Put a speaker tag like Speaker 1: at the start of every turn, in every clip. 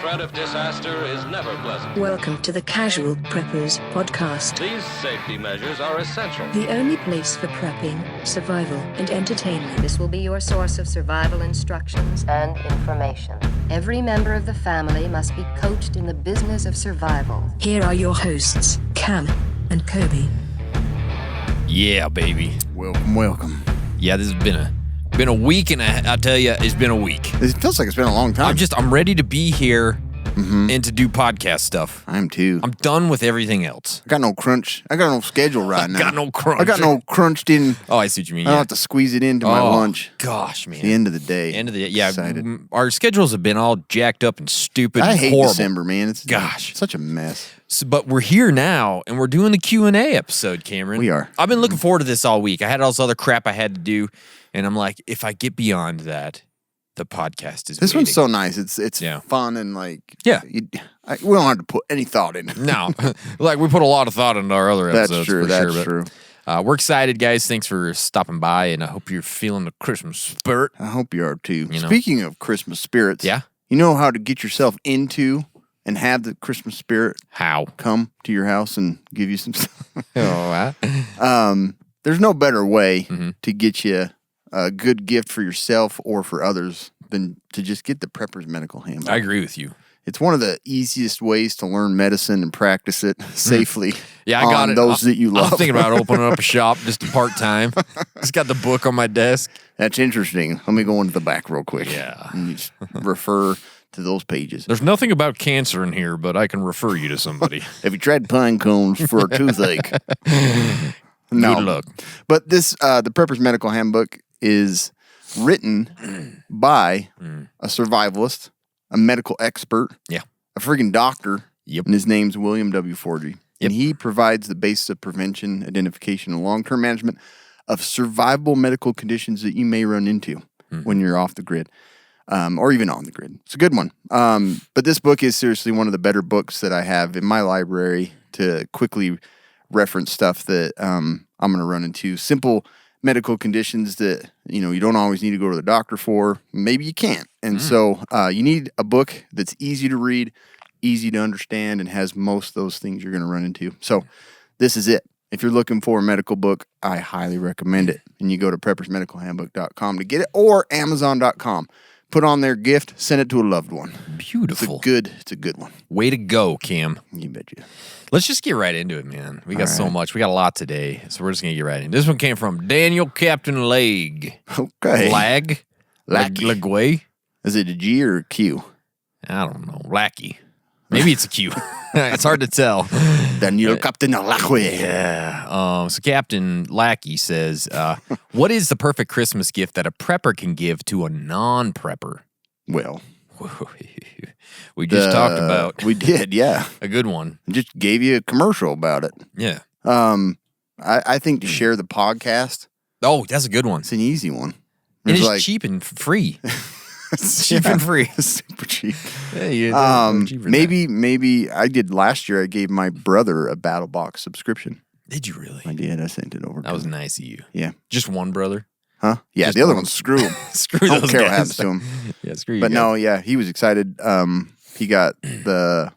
Speaker 1: threat of disaster is never pleasant.
Speaker 2: Welcome to the Casual Preppers podcast.
Speaker 1: These safety measures are essential.
Speaker 2: The only place for prepping, survival, and entertainment.
Speaker 3: This will be your source of survival instructions and information. Every member of the family must be coached in the business of survival.
Speaker 2: Here are your hosts, Cam and Kobe.
Speaker 4: Yeah, baby.
Speaker 5: Welcome.
Speaker 4: Yeah, this has been a week, and I tell you, it's been a week.
Speaker 5: It feels like it's been a long time.
Speaker 4: I'm ready to be here and to do podcast stuff.
Speaker 5: I am too.
Speaker 4: I'm done with everything else.
Speaker 5: I got no crunch. I got no schedule right now.
Speaker 4: I got no crunch.
Speaker 5: I got no crunched in.
Speaker 4: Oh, I see what you mean.
Speaker 5: I don't have to squeeze it into my lunch.
Speaker 4: Gosh, man.
Speaker 5: It's the end of the day.
Speaker 4: Yeah.
Speaker 5: Excited.
Speaker 4: Our schedules have been all jacked up and stupid
Speaker 5: I
Speaker 4: and
Speaker 5: hate
Speaker 4: horrible.
Speaker 5: December, man. It's
Speaker 4: Gosh.
Speaker 5: such a mess.
Speaker 4: So, but we're here now, and we're doing the Q&A episode, Cameron.
Speaker 5: We are.
Speaker 4: I've been looking forward to this all week. I had all this other crap I had to do, and I'm like, if I get beyond that, the podcast is
Speaker 5: This
Speaker 4: waiting.
Speaker 5: one's so nice. It's
Speaker 4: Yeah.
Speaker 5: fun and like
Speaker 4: we
Speaker 5: don't have to put any thought in it.
Speaker 4: No, like we put a lot of thought into our other
Speaker 5: That's
Speaker 4: episodes.
Speaker 5: true.
Speaker 4: For
Speaker 5: That's
Speaker 4: sure,
Speaker 5: true.
Speaker 4: But, we're excited, guys. Thanks for stopping by, and I hope you're feeling the Christmas spirit.
Speaker 5: I hope you are too.
Speaker 4: You know.
Speaker 5: Speaking of Christmas spirits,
Speaker 4: Yeah?
Speaker 5: you know how to get yourself into and have the Christmas spirit
Speaker 4: How?
Speaker 5: come to your house and give you some stuff.
Speaker 4: Oh,
Speaker 5: There's no better way
Speaker 4: Mm-hmm.
Speaker 5: to get you a good gift for yourself or for others than to just get the Prepper's Medical Handbook.
Speaker 4: I agree with you.
Speaker 5: It's one of the easiest ways to learn medicine and practice it safely.
Speaker 4: Yeah, I got
Speaker 5: on
Speaker 4: it.
Speaker 5: Those that you love.
Speaker 4: I'm thinking about opening up a shop just part time. Just got the book on my desk.
Speaker 5: That's interesting. Let me go into the back real quick.
Speaker 4: Yeah.
Speaker 5: And just refer to those pages.
Speaker 4: There's nothing about cancer in here, but I can refer you to somebody.
Speaker 5: Have you tried pine cones for a toothache? No.
Speaker 4: Good luck.
Speaker 5: But this, the Prepper's Medical Handbook is written by a survivalist, a medical expert,
Speaker 4: Yeah.
Speaker 5: a friggin' doctor.
Speaker 4: Yep.
Speaker 5: And his name's William W. Forgy.
Speaker 4: Yep.
Speaker 5: And he provides the basis of prevention, identification, and long-term management of survivable medical conditions that you may run into when you're off the grid. Or even on the grid. It's a good one. But this book is seriously one of the better books that I have in my library to quickly reference stuff that I'm going to run into. Simple medical conditions that, you don't always need to go to the doctor for. Maybe you can't. And so you need a book that's easy to read, easy to understand, and has most of those things you're going to run into. So this is it. If you're looking for a medical book, I highly recommend it. And you go to preppersmedicalhandbook.com to get it, or amazon.com. Put on their gift, send it to a loved one.
Speaker 4: Beautiful.
Speaker 5: It's a good one.
Speaker 4: Way to go, Cam.
Speaker 5: You bet you.
Speaker 4: Let's just get right into it, man. We got
Speaker 5: All
Speaker 4: so
Speaker 5: right.
Speaker 4: much. We got a lot today, so we're just going to get right into it. This one came from Daniel Captain Leg.
Speaker 5: Okay.
Speaker 4: Lag?
Speaker 5: Lackey.
Speaker 4: Legway?
Speaker 5: Is it a G or a Q?
Speaker 4: I don't know. Lackey. Maybe it's a Q. It's hard to tell.
Speaker 5: Daniel Captain Lackey.
Speaker 4: Yeah. So Captain Lackey says, what is the perfect Christmas gift that a prepper can give to a non-prepper?
Speaker 5: Well,
Speaker 4: We just talked about
Speaker 5: We did, yeah.
Speaker 4: a good one.
Speaker 5: Just gave you a commercial about it.
Speaker 4: Yeah.
Speaker 5: I think to share the podcast,
Speaker 4: Oh, that's a good one.
Speaker 5: it's an easy one.
Speaker 4: It
Speaker 5: It's
Speaker 4: is cheap and free. Cheap and free.
Speaker 5: Super cheap.
Speaker 4: Yeah, cheaper than that.
Speaker 5: Maybe I did last year. I gave my brother a Battle Box subscription.
Speaker 4: Did you really?
Speaker 5: I did. I sent it over.
Speaker 4: That was nice of you.
Speaker 5: Yeah.
Speaker 4: Just one brother?
Speaker 5: Huh? Yeah.
Speaker 4: Just
Speaker 5: the other
Speaker 4: one.
Speaker 5: one, screw him.
Speaker 4: Screw
Speaker 5: I don't
Speaker 4: those
Speaker 5: care what
Speaker 4: guys.
Speaker 5: happens to him.
Speaker 4: Yeah, screw you
Speaker 5: But
Speaker 4: guys.
Speaker 5: no, yeah, he was excited. He got the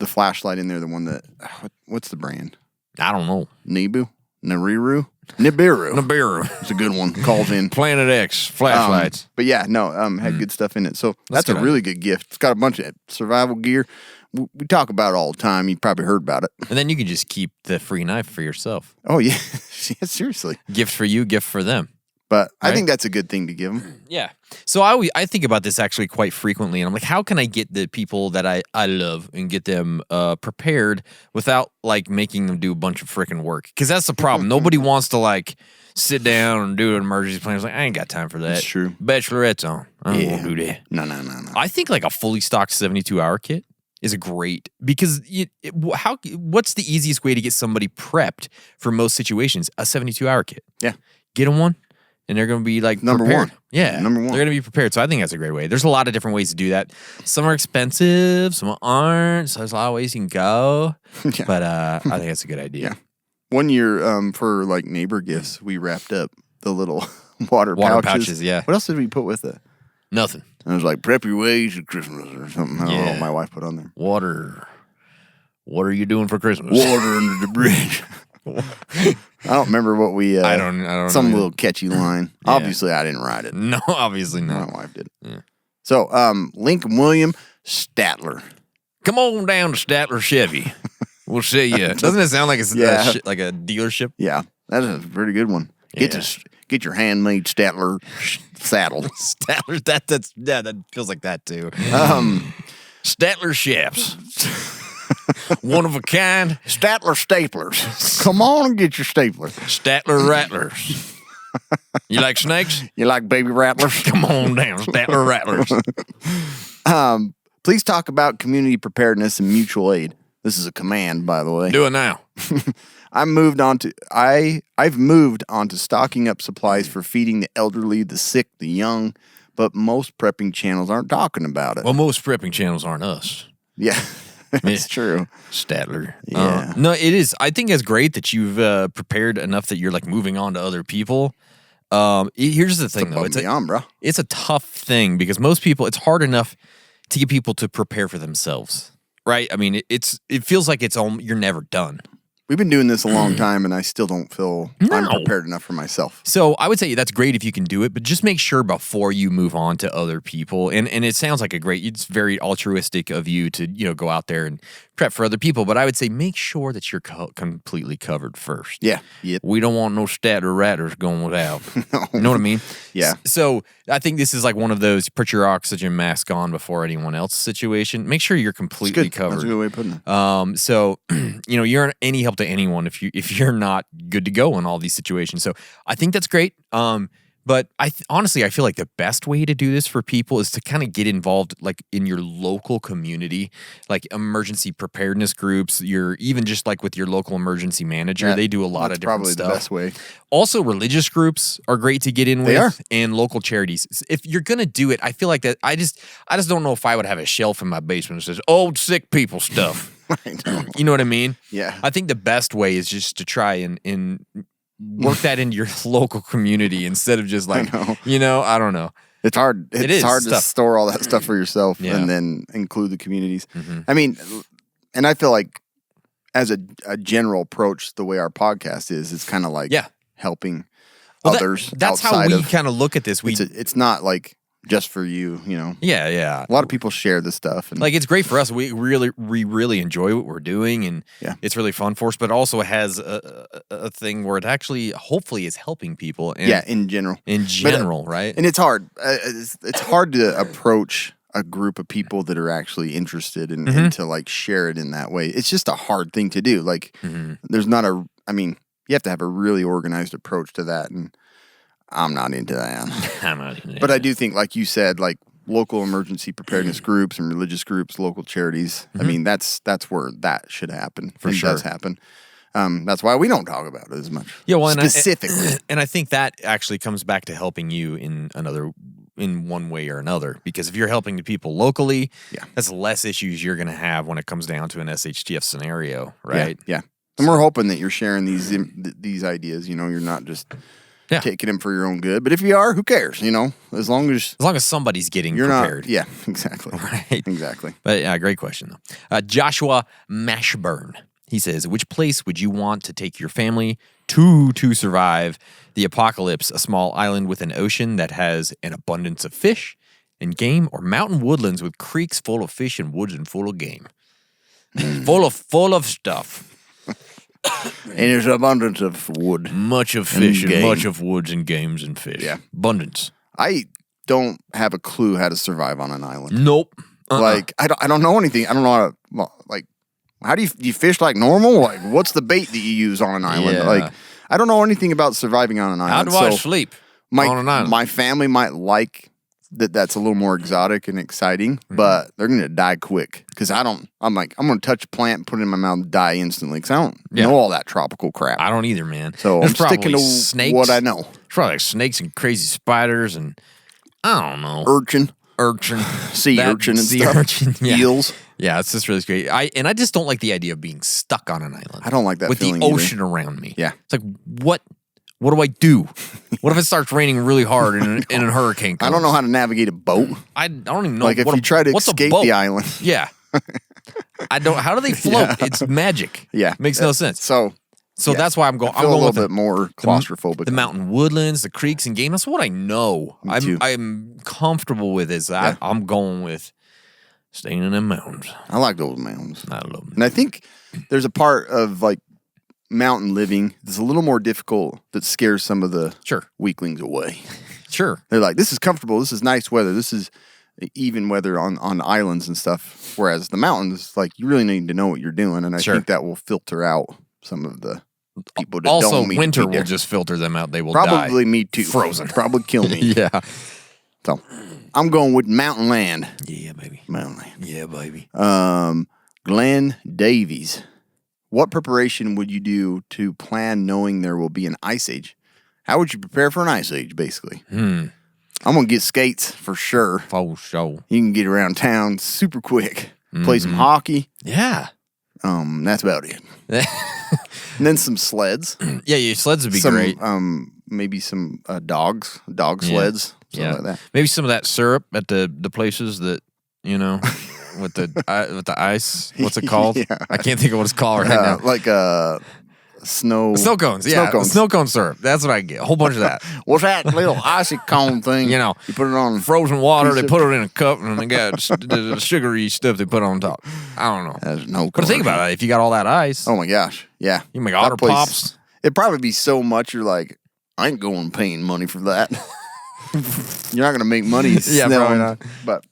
Speaker 5: flashlight in there. The one that what's the brand?
Speaker 4: I don't know.
Speaker 5: Nibiru. Nibiru.
Speaker 4: Nibiru.
Speaker 5: It's a good one. Calls in.
Speaker 4: Planet X. Flashlights.
Speaker 5: But yeah, no, had good stuff in it. So that's a
Speaker 4: good.
Speaker 5: really good gift. It's got a bunch of survival gear. We talk about it all the time. You probably heard about it.
Speaker 4: And then you can just keep the free knife for yourself.
Speaker 5: Oh yeah, yeah, seriously.
Speaker 4: Gift for you, gift for them.
Speaker 5: But I
Speaker 4: Right.
Speaker 5: think that's a good thing to give them.
Speaker 4: Yeah. So I think about this actually quite frequently, and I'm like, how can I get the people that I love and get them prepared without like making them do a bunch of freaking work? Because that's the problem. Nobody wants to like sit down and do an emergency plan. It's like, I ain't got time for that.
Speaker 5: That's true.
Speaker 4: Bachelorette's on. I don't want to do that.
Speaker 5: No.
Speaker 4: I think like a fully stocked 72-hour kit is a great, because what's the easiest way to get somebody prepped for most situations? A 72-hour kit.
Speaker 5: Yeah.
Speaker 4: Get them one. And they're going to be like
Speaker 5: Number
Speaker 4: prepared.
Speaker 5: one.
Speaker 4: Yeah.
Speaker 5: Number one.
Speaker 4: They're going to be prepared. So I think that's a great way. There's a lot of different ways to do that. Some are expensive. Some aren't. So there's a lot of ways you can go.
Speaker 5: Yeah.
Speaker 4: But I think that's a good idea.
Speaker 5: Yeah. One year, for like neighbor gifts, we wrapped up the little water
Speaker 4: Water
Speaker 5: pouches.
Speaker 4: pouches, yeah.
Speaker 5: What else did we put with it?
Speaker 4: Nothing.
Speaker 5: And it was like, prep your ways at Christmas or something. I don't know what my wife put on there.
Speaker 4: Water. What are you doing for Christmas?
Speaker 5: Water under the bridge. I don't remember what we.
Speaker 4: I don't.
Speaker 5: Some
Speaker 4: know.
Speaker 5: little catchy line.
Speaker 4: Yeah.
Speaker 5: Obviously, I didn't write it.
Speaker 4: No, obviously
Speaker 5: My
Speaker 4: not.
Speaker 5: wife did.
Speaker 4: Yeah.
Speaker 5: So, Lincoln William Statler.
Speaker 4: Come on down to Statler Chevy. We'll see you. Doesn't it sound like it's like a dealership?
Speaker 5: Yeah, that is a pretty good one. Get your handmade Statler saddle.
Speaker 4: Statler. That feels like that too. Statler Chaps. One of a kind.
Speaker 5: Statler staplers. Come on and get your stapler.
Speaker 4: Statler Rattlers. You like snakes?
Speaker 5: You like baby rattlers?
Speaker 4: Come on down, Statler Rattlers.
Speaker 5: Please talk about community preparedness and mutual aid. This is a command, by the way.
Speaker 4: Do it now.
Speaker 5: I've moved on to stocking up supplies for feeding the elderly, the sick, the young, but most prepping channels aren't talking about it.
Speaker 4: Well, most prepping channels aren't us.
Speaker 5: Yeah, it's true.
Speaker 4: Statler.
Speaker 5: Yeah.
Speaker 4: No, it is. I think it's great that you've prepared enough that you're like moving on to other people. Here's the thing, though. It's a tough thing because most people, it's hard enough to get people to prepare for themselves, right? I mean, it feels like you're never done.
Speaker 5: We've been doing this a long time, and I still don't feel I'm prepared enough for myself.
Speaker 4: So I would say that's great if you can do it, but just make sure before you move on to other people. And it sounds like it's very altruistic of you to go out there and prep for other people. But I would say make sure that you're completely covered first.
Speaker 5: Yeah. Yep.
Speaker 4: We don't want no Statler Ratters going without. You know what I mean?
Speaker 5: Yeah.
Speaker 4: So I think this is like one of those put your oxygen mask on before anyone else situation. Make sure you're completely covered.
Speaker 5: That's a good way of putting it.
Speaker 4: So you aren't any help to anyone if you're not good to go in all these situations. So I think that's great. But honestly, I feel like the best way to do this for people is to kind of get involved like in your local community, like emergency preparedness groups. You're even just like with your local emergency manager. They do a lot of different stuff.
Speaker 5: That's probably the best way.
Speaker 4: Also, religious groups are great to get in with, and local charities. If you're gonna do it, I feel like that. I just don't know if I would have a shelf in my basement that says old sick people stuff. You know what I mean?
Speaker 5: Yeah.
Speaker 4: I think the best way is just to try and work that into your local community instead of just like, I don't know.
Speaker 5: It's hard. It's hard to store all that stuff for yourself
Speaker 4: Yeah.
Speaker 5: and then include the communities.
Speaker 4: Mm-hmm.
Speaker 5: I mean, and I feel like as a general approach, the way our podcast is, it's kind of like helping others.
Speaker 4: That's how we kind of look at this.
Speaker 5: It's not like just for you,
Speaker 4: Yeah.
Speaker 5: A lot of people share this stuff, and
Speaker 4: like it's great for us. We really enjoy what we're doing, and it's really fun for us. But also it has a thing where it actually hopefully is helping people. And
Speaker 5: in general,
Speaker 4: right?
Speaker 5: And it's hard. It's hard to approach a group of people that are actually interested and to like share it in that way. It's just a hard thing to do. Like there's not you have to have a really organized approach to that, and I'm not into that.
Speaker 4: I'm not into that.
Speaker 5: But I do think, like you said, like local emergency preparedness groups and religious groups, local charities. I mean, that's where that should happen.
Speaker 4: For sure.
Speaker 5: It does happen. That's why we don't talk about it as much.
Speaker 4: Yeah, well,
Speaker 5: specifically.
Speaker 4: And I think that actually comes back to helping you in one way or another. Because if you're helping the people locally, that's less issues you're going to have when it comes down to an SHTF scenario, right?
Speaker 5: Yeah. And we're hoping that you're sharing these ideas. You're not just taking them for your own good. But if you are, who cares? As long as
Speaker 4: somebody's getting
Speaker 5: you're
Speaker 4: prepared.
Speaker 5: Not, yeah, exactly.
Speaker 4: Right.
Speaker 5: Exactly.
Speaker 4: But great question though. Joshua Mashburn. He says, which place would you want to take your family to survive the apocalypse? A small island with an ocean that has an abundance of fish and game, or mountain woodlands with creeks full of fish and woods and full of game? Full of stuff.
Speaker 5: And there's abundance of wood.
Speaker 4: Much of fish and much of woods and games and fish.
Speaker 5: Yeah.
Speaker 4: Abundance.
Speaker 5: I don't have a clue how to survive on an island.
Speaker 4: Nope.
Speaker 5: Like, I don't know anything. I don't know how do you fish like normal? Like, what's the bait that you use on an island?
Speaker 4: Yeah.
Speaker 5: Like, I don't know anything about surviving on an island.
Speaker 4: How do I sleep on an island?
Speaker 5: My family might like that's a little more exotic and exciting, but they're going to die quick because I'm going to touch a plant and put it in my mouth and die instantly because I don't know all that tropical crap.
Speaker 4: I don't either, man.
Speaker 5: So
Speaker 4: There's
Speaker 5: I'm sticking to
Speaker 4: snakes,
Speaker 5: what I know.
Speaker 4: It's probably like snakes and crazy spiders and I don't know.
Speaker 5: Urchin.
Speaker 4: Sea urchin and stuff.
Speaker 5: Urchin, yeah. Eels.
Speaker 4: Yeah, it's just really great. I just don't like the idea of being stuck on an island.
Speaker 5: I don't like that
Speaker 4: with
Speaker 5: feeling
Speaker 4: the
Speaker 5: either.
Speaker 4: ocean around me.
Speaker 5: Yeah.
Speaker 4: It's like, what What do I do? What if it starts raining really hard and a hurricane comes?
Speaker 5: I don't know how to navigate a boat.
Speaker 4: I don't even know.
Speaker 5: Like if you try to escape the island.
Speaker 4: Yeah. I don't. How do they float?
Speaker 5: Yeah.
Speaker 4: It's magic.
Speaker 5: Yeah.
Speaker 4: Makes no sense.
Speaker 5: So yeah,
Speaker 4: that's why I'm going.
Speaker 5: I feel
Speaker 4: I'm going
Speaker 5: a
Speaker 4: with
Speaker 5: little bit more claustrophobic.
Speaker 4: The mountain woodlands, the creeks and game. That's what I know.
Speaker 5: Me too.
Speaker 4: I'm comfortable with is I'm going with staying in the mountains.
Speaker 5: I like those mountains.
Speaker 4: I love them.
Speaker 5: And I think there's a part of like mountain living that's a little more difficult that scares some of the weaklings away.
Speaker 4: Sure.
Speaker 5: They're like, this is comfortable. This is nice weather. This is even weather on islands and stuff. Whereas the mountains, like, you really need to know what you're doing. And I think that will filter out some of the people that
Speaker 4: also,
Speaker 5: don't mean
Speaker 4: winter
Speaker 5: to be there.
Speaker 4: will just filter them out. They will
Speaker 5: Probably
Speaker 4: die.
Speaker 5: me too.
Speaker 4: Frozen.
Speaker 5: Probably kill me.
Speaker 4: Yeah.
Speaker 5: So I'm going with Mountain Land.
Speaker 4: Yeah, baby.
Speaker 5: Mountain Land.
Speaker 4: Yeah, baby.
Speaker 5: Glenn Davies. What preparation would you do to plan knowing there will be an ice age? How would you prepare for an ice age, basically? I'm going to get skates for sure.
Speaker 4: For sure.
Speaker 5: You can get around town super quick. Play some hockey.
Speaker 4: Yeah.
Speaker 5: That's about it. And then some sleds.
Speaker 4: Yeah, your sleds would be great.
Speaker 5: Maybe some dog sleds. Something like that.
Speaker 4: Maybe some of that syrup at the places that, you know, with the ice. What's it called?
Speaker 5: Yeah.
Speaker 4: I can't think of what it's called right now.
Speaker 5: Like snow
Speaker 4: cones. Yeah, snow cone syrup. That's what I get. A whole bunch of that.
Speaker 5: What's that little icy cone thing?
Speaker 4: You know,
Speaker 5: you put it on
Speaker 4: frozen water. They put it in a cup, and they got the sugary stuff they put on top. I don't know.
Speaker 5: There's no.
Speaker 4: But think about it. If you got all that ice,
Speaker 5: oh my gosh, yeah,
Speaker 4: you make otter pops.
Speaker 5: It'd probably be so much. You're like, I ain't going paying money for that. You're not gonna make money.
Speaker 4: Yeah, probably not.
Speaker 5: But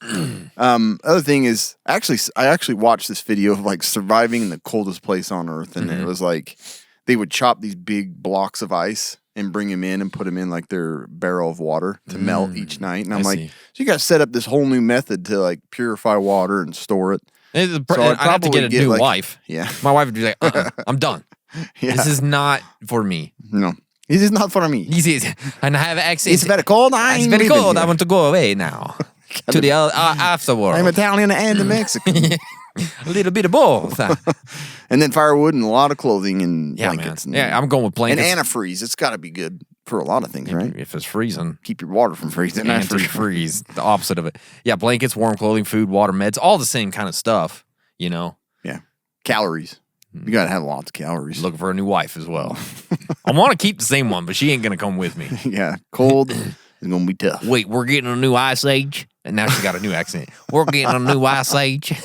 Speaker 5: other thing is, I actually watched this video of like surviving in the coldest place on Earth, and it was like they would chop these big blocks of ice and bring them in and put them in like their barrel of water to melt each night. And I'm like, so you got to set up this whole new method to like purify water and store it.
Speaker 4: I'd have to get a new wife.
Speaker 5: Yeah,
Speaker 4: my wife would be like, I'm done. Yeah. This is not for me.
Speaker 5: No. This is not for me.
Speaker 4: This is, and I have access.
Speaker 5: It's very cold.
Speaker 4: It's very cold. I want to go away now to the afterworld.
Speaker 5: I'm Italian and Mexican.
Speaker 4: A little bit of both.
Speaker 5: And then firewood and a lot of clothing and blankets.
Speaker 4: Man. I'm going with blankets.
Speaker 5: And antifreeze. It's got to be good for a lot of things, right?
Speaker 4: If it's freezing.
Speaker 5: Keep your water from freezing.
Speaker 4: Antifreeze. The opposite of it. Yeah, blankets, warm clothing, food, water, meds. All the same kind of stuff, you know?
Speaker 5: Yeah. Calories. You got to have lots of calories.
Speaker 4: Looking for a new wife as well. I want to keep the same one, but she ain't going to come with me.
Speaker 5: Yeah. Cold is going to be tough.
Speaker 4: Wait, we're getting a new ice age? And now she got a new accent. We're getting a new ice age.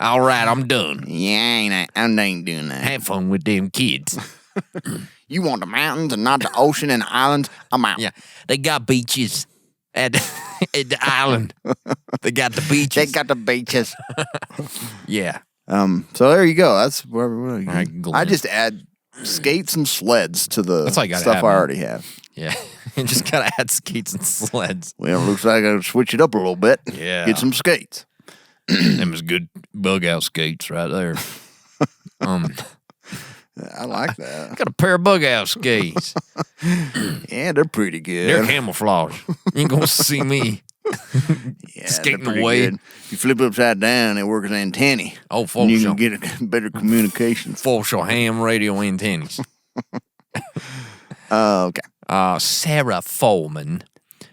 Speaker 4: All right, I'm done.
Speaker 5: Yeah, I ain't doing that.
Speaker 4: Have fun with them kids.
Speaker 5: You want the mountains and not the ocean and the islands? I'm out.
Speaker 4: Yeah, they got beaches at the island. They got the beaches.
Speaker 5: They got the beaches.
Speaker 4: Yeah.
Speaker 5: So there you go. That's where
Speaker 4: I
Speaker 5: just add skates and sleds to the stuff I already have.
Speaker 4: Yeah. You just gotta add skates and sleds.
Speaker 5: Well, it looks like I gotta switch it up a little bit.
Speaker 4: Yeah.
Speaker 5: Get some skates.
Speaker 4: Them is good bug out skates right there.
Speaker 5: I like that.
Speaker 4: Got a pair of bug out skates.
Speaker 5: Yeah, they're pretty good.
Speaker 4: They're camouflage. You ain't gonna see me.
Speaker 5: Yeah,
Speaker 4: skating away.
Speaker 5: Good. If you flip it upside down, it works as an antenna.
Speaker 4: Oh, full
Speaker 5: and you
Speaker 4: show.
Speaker 5: can get a better communication.
Speaker 4: Full show ham radio antennas.
Speaker 5: Okay.
Speaker 4: Sarah Foreman.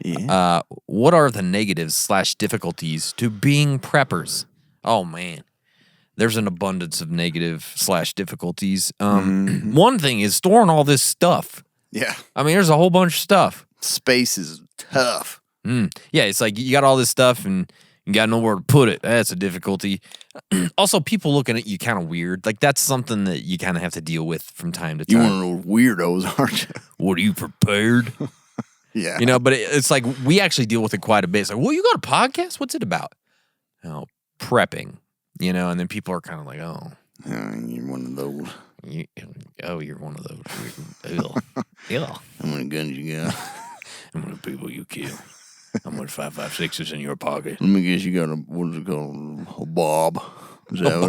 Speaker 5: Yeah.
Speaker 4: What are the negatives / difficulties to being preppers? Oh man, there's an abundance of negative / difficulties. One thing is storing all this stuff.
Speaker 5: Yeah.
Speaker 4: I mean, there's a whole bunch of stuff.
Speaker 5: Space is tough.
Speaker 4: Yeah, it's like you got all this stuff and you got nowhere to put it. That's a difficulty. Also, people looking at you kind of weird. Like, that's something that you kind of have to deal with from time to time.
Speaker 5: You one of those weirdos, aren't you?
Speaker 4: What, are you prepared?
Speaker 5: Yeah.
Speaker 4: You know, but it's like we actually deal with it quite a bit. It's like, well, you got a podcast? What's it about? Oh, prepping. You know, and then people are kind of like, oh.
Speaker 5: You're one of those.
Speaker 4: You're one of those. Yeah.
Speaker 5: How many guns you got?
Speaker 4: How many people you kill? How many 5.56s in your pocket?
Speaker 5: Let me guess, you got what is it called? A bob. Is that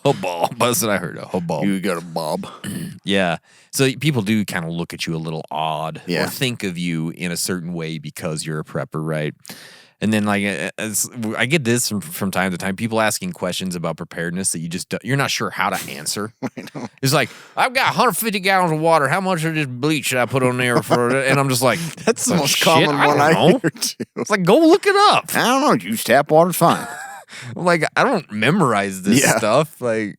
Speaker 5: what-
Speaker 4: Bob. That's what I heard. Bob.
Speaker 5: You got a bob.
Speaker 4: Yeah. So people do kind of look at you a little odd
Speaker 5: Yeah.
Speaker 4: or think of you in a certain way because you're a prepper, right? And then, like, I get this from time to time. People asking questions about preparedness that you're not sure how to answer. It's like, I've got 150 gallons of water. How much of this bleach should I put on there for? And I'm just like,
Speaker 5: That's the
Speaker 4: "Oh,
Speaker 5: most
Speaker 4: shit,
Speaker 5: common one
Speaker 4: don't
Speaker 5: I
Speaker 4: know."
Speaker 5: hear too.
Speaker 4: It's like, go look it up.
Speaker 5: I don't know. Use tap water's fine.
Speaker 4: Like, I don't memorize this
Speaker 5: Yeah.
Speaker 4: stuff. Like,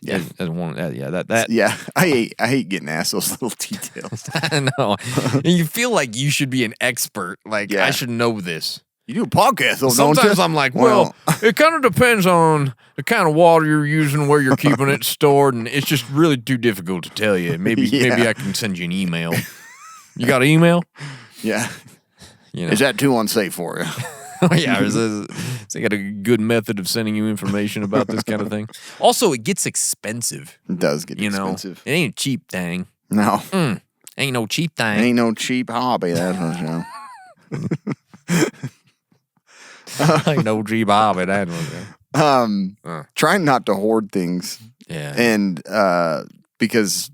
Speaker 5: Yeah.
Speaker 4: I don't want that.
Speaker 5: Yeah, I hate getting asked those little details.
Speaker 4: I know. And you feel like you should be an expert. Like,
Speaker 5: Yeah.
Speaker 4: I should know this.
Speaker 5: You do a podcast, though, don't
Speaker 4: Sometimes
Speaker 5: you?
Speaker 4: I'm like, well, it kind of depends on the kind of water you're using, where you're keeping it stored, and it's just really too difficult to tell you. Maybe
Speaker 5: Yeah.
Speaker 4: I can send you an email. You got an email?
Speaker 5: Yeah.
Speaker 4: You know.
Speaker 5: Is that too unsafe for you?
Speaker 4: Yeah, is they got a good method of sending you information about this kind of thing? Also, it gets expensive.
Speaker 5: It does get
Speaker 4: You know,
Speaker 5: expensive.
Speaker 4: it ain't a cheap thing.
Speaker 5: No.
Speaker 4: Ain't no cheap thing.
Speaker 5: Ain't no cheap hobby, that's for sure.
Speaker 4: Ain't no cheap hobby. That one.
Speaker 5: Trying not to hoard things.
Speaker 4: Yeah.
Speaker 5: And because,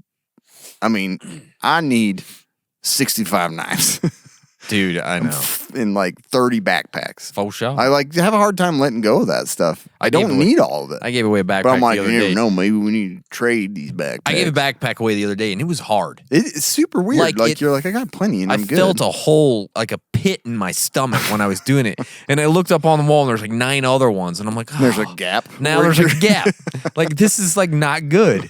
Speaker 5: I mean, I need 65 knives
Speaker 4: Dude, I know.
Speaker 5: in like 30 backpacks.
Speaker 4: Faux shot.
Speaker 5: I like have a hard time letting go of that stuff. I
Speaker 4: gave
Speaker 5: don't
Speaker 4: away-
Speaker 5: need all of it.
Speaker 4: I gave away a backpack
Speaker 5: But I'm like,
Speaker 4: the
Speaker 5: you
Speaker 4: other
Speaker 5: never
Speaker 4: day.
Speaker 5: know. Maybe we need to trade these backpacks.
Speaker 4: I gave a backpack away the other day, and it was hard.
Speaker 5: It's super weird. Like you're like, I got plenty, and
Speaker 4: I
Speaker 5: I'm good.
Speaker 4: felt a hole, like a pit in my stomach when I was doing it. And I looked up on the wall, and there's like 9 other ones. And I'm like,
Speaker 5: There's a
Speaker 4: "Oh,
Speaker 5: gap.
Speaker 4: Now
Speaker 5: where
Speaker 4: there's a
Speaker 5: you're-
Speaker 4: gap. Like, this is like not good.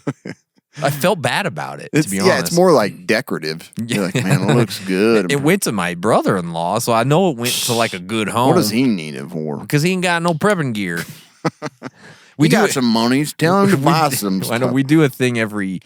Speaker 4: I felt bad about it, to be honest.
Speaker 5: Yeah, it's more like decorative. You're like, man, it looks good.
Speaker 4: It went to my brother-in-law, so I know it went to like a good home.
Speaker 5: What does he need it for?
Speaker 4: Because he ain't got no prepping gear.
Speaker 5: We got
Speaker 4: it-
Speaker 5: some money. Tell him to buy some
Speaker 4: I know
Speaker 5: stuff.
Speaker 4: we do a thing every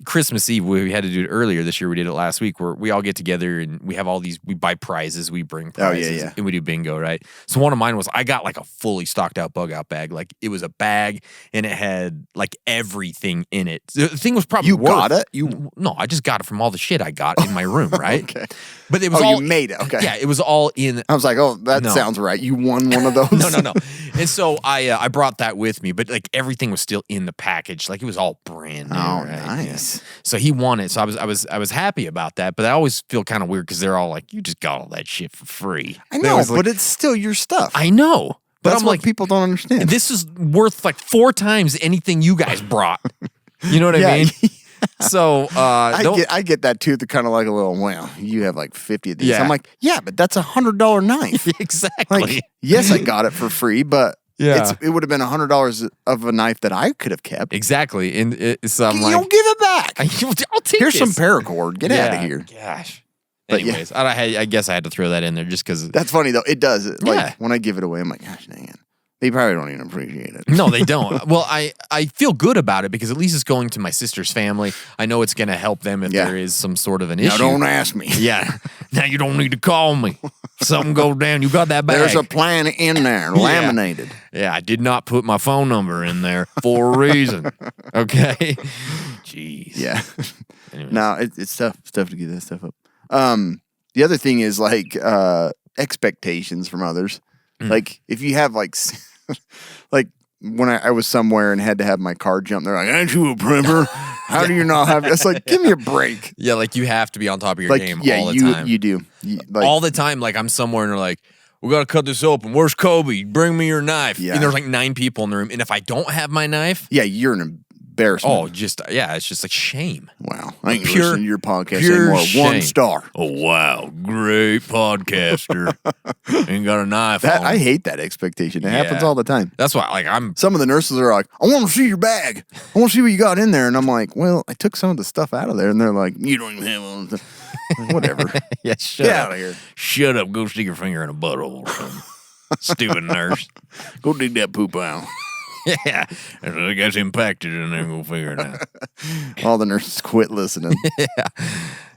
Speaker 4: Christmas Eve. We had to do it earlier this year. We did it last week, where we all get together and we have all these. We buy prizes. We bring
Speaker 5: Oh, yeah,
Speaker 4: prizes,
Speaker 5: yeah.
Speaker 4: and we do bingo, right? So one of mine was I got like a fully stocked out bug out bag. Like, it was a bag and it had like everything in it. The thing was probably
Speaker 5: You
Speaker 4: worth,
Speaker 5: got it?
Speaker 4: No, I just got it from all the shit I got in my room, right?
Speaker 5: Okay.
Speaker 4: But it was
Speaker 5: Oh,
Speaker 4: all
Speaker 5: you made it. Okay.
Speaker 4: Yeah, it was all in.
Speaker 5: I was like, oh, that
Speaker 4: No.
Speaker 5: sounds right. You won one of those.
Speaker 4: No. And so I brought that with me, but like everything was still in the package. Like, it was all brand new.
Speaker 5: Oh,
Speaker 4: right?
Speaker 5: nice.
Speaker 4: Yeah. So he won it. So I was happy about that. But I always feel kind of weird because they're all like, you just got all that shit for free.
Speaker 5: I
Speaker 4: They
Speaker 5: know,
Speaker 4: always
Speaker 5: but
Speaker 4: like,
Speaker 5: it's still your stuff.
Speaker 4: I know. But
Speaker 5: That's
Speaker 4: I'm
Speaker 5: what
Speaker 4: like,
Speaker 5: people don't understand.
Speaker 4: this is worth like 4 times anything you guys brought. You know what I mean? So
Speaker 5: I get that too. The kind of like a little, well, you have like 50 of these.
Speaker 4: Yeah.
Speaker 5: I'm like, yeah, but that's $100 knife.
Speaker 4: exactly.
Speaker 5: Like, yes, I got it for free, but
Speaker 4: Yeah.
Speaker 5: it would have been $100 of a knife that I could have kept.
Speaker 4: Exactly. And so I'm
Speaker 5: You
Speaker 4: like,
Speaker 5: don't give it back.
Speaker 4: I'll take
Speaker 5: Here's some
Speaker 4: this.
Speaker 5: paracord. Get out of here.
Speaker 4: Gosh.
Speaker 5: But yeah.
Speaker 4: Anyways, I guess I had to throw that in there just because.
Speaker 5: That's funny though. It does. Like
Speaker 4: Yeah.
Speaker 5: when I give it away, I'm like, gosh dang it. They probably don't even appreciate it.
Speaker 4: No, they don't. Well, I feel good about it because at least it's going to my sister's family. I know it's going to help them if
Speaker 5: Yeah.
Speaker 4: there is some sort of an
Speaker 5: Now
Speaker 4: issue.
Speaker 5: don't ask me.
Speaker 4: Yeah. Now you don't need to call me. Something goes down. You got that bag.
Speaker 5: There's a plan in there, laminated.
Speaker 4: Yeah, I did not put my phone number in there for a reason. Okay. Jeez.
Speaker 5: Yeah.
Speaker 4: Anyways.
Speaker 5: No, it's tough to get that stuff up. The other thing is like expectations from others. Like if you have like like when I was somewhere and had to have my car jump, they're like, "Aren't you a prepper? How do you not have?" It's like, give me a break.
Speaker 4: Yeah, like you have to be on top of your
Speaker 5: Like,
Speaker 4: game
Speaker 5: yeah,
Speaker 4: all the time.
Speaker 5: you do. Like,
Speaker 4: all the time. Like I'm somewhere and they're like, we got to cut this open. Where's Kobe? Bring me your knife.
Speaker 5: Yeah.
Speaker 4: And there's like 9 people in the room. And if I don't have my knife,
Speaker 5: yeah, you're an embarrassment.
Speaker 4: it's just like shame.
Speaker 5: Wow, I ain't
Speaker 4: Pure-
Speaker 5: listening to your podcast
Speaker 4: pure
Speaker 5: anymore.
Speaker 4: shame.
Speaker 5: 1 star.
Speaker 4: Oh, wow. Great podcaster. Ain't got a knife
Speaker 5: That
Speaker 4: on.
Speaker 5: I hate that expectation. It happens
Speaker 4: Yeah.
Speaker 5: all the time.
Speaker 4: That's why, like, I'm.
Speaker 5: Some of the nurses are like, "I want to see your bag. I want to see what you got in there." And I'm like, "Well, I took some of the stuff out of there." And they're like, "You don't even have all the stuff." Like, whatever.
Speaker 4: Yeah, shut
Speaker 5: Get
Speaker 4: up.
Speaker 5: out of here.
Speaker 4: Shut up. Go stick your finger in a butthole or something. Stupid nurse.
Speaker 5: Go dig that poop out.
Speaker 4: Yeah. I guess impacted and then go figure it out.
Speaker 5: All the nurses quit listening.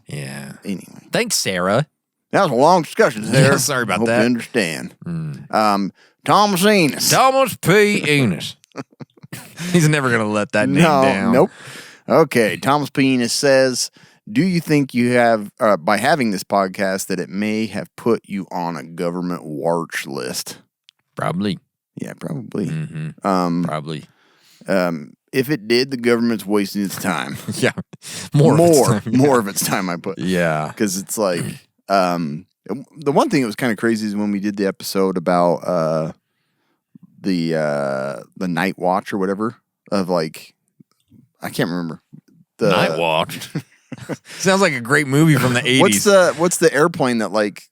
Speaker 4: Yeah.
Speaker 5: Anyway,
Speaker 4: Thanks, Sarah.
Speaker 5: that was a long discussion there.
Speaker 4: Yeah, sorry about
Speaker 5: Hope
Speaker 4: that.
Speaker 5: you understand. Thomas Enos.
Speaker 4: Thomas P. Enos. He's never going to let that name down.
Speaker 5: Nope. Okay, Thomas P. Enos says, "Do you think you have, by having this podcast, that it may have put you on a government watch list?"
Speaker 4: Probably.
Speaker 5: Yeah, probably.
Speaker 4: Probably.
Speaker 5: If it did, the government's wasting its time.
Speaker 4: Yeah. More
Speaker 5: of its time, I put.
Speaker 4: Yeah.
Speaker 5: Because it's like, the one thing that was kind of crazy is when we did the episode about the Night Watch or whatever of like, I can't remember. The
Speaker 4: Night Watch. Sounds like a great movie from the 80s.
Speaker 5: What's the airplane that like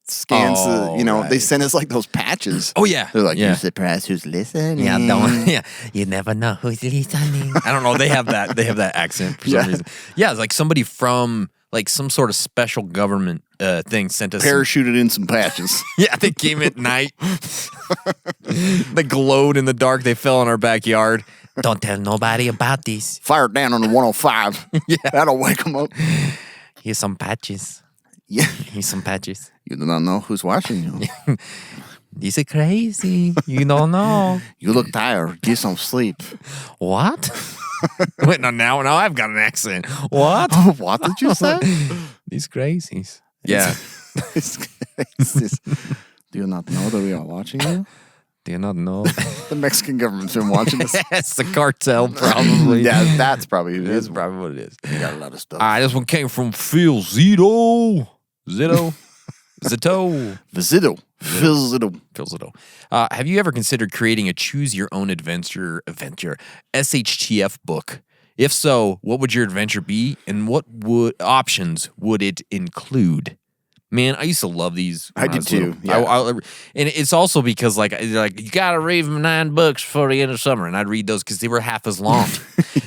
Speaker 5: scans
Speaker 4: right.
Speaker 5: they send us like those patches.
Speaker 4: Oh yeah.
Speaker 5: They're like,
Speaker 4: yeah.
Speaker 5: you surprise who's listening.
Speaker 4: Yeah, you never know who's listening. I don't know. They have that accent for some reason. Yeah, it's like somebody from like some sort of special government thing sent us
Speaker 5: Parachuted in some patches.
Speaker 4: Yeah, they came at night. They glowed in the dark. They fell in our backyard. Don't tell nobody about this.
Speaker 5: Fire it down on the 105.
Speaker 4: Yeah.
Speaker 5: That'll wake them up.
Speaker 4: Here's some patches.
Speaker 5: Yeah.
Speaker 4: Here's some patches.
Speaker 5: You do not know who's watching you.
Speaker 4: These are crazy. You don't know.
Speaker 5: You look tired. Get some sleep.
Speaker 4: What? Wait, no, now I've got an accent. What?
Speaker 5: What did you say?
Speaker 4: These crazies. Yeah.
Speaker 5: Do you not know that we are watching you?
Speaker 4: Do you not know?
Speaker 5: The Mexican government's been watching us.
Speaker 4: It's the cartel, probably.
Speaker 5: Yeah, that's probably who it
Speaker 4: That's
Speaker 5: is.
Speaker 4: probably what it is.
Speaker 5: We got a lot of stuff.
Speaker 4: This one came from Phil Zito. Zito. Phil Zito. Have you ever considered creating a choose your own adventure SHTF book? If so, what would your adventure be and what options would it include? Man, I used to love these.
Speaker 5: I did too. Yeah.
Speaker 4: And it's also because like you gotta read 9 books before the end of summer, and I'd read those because they were half as long.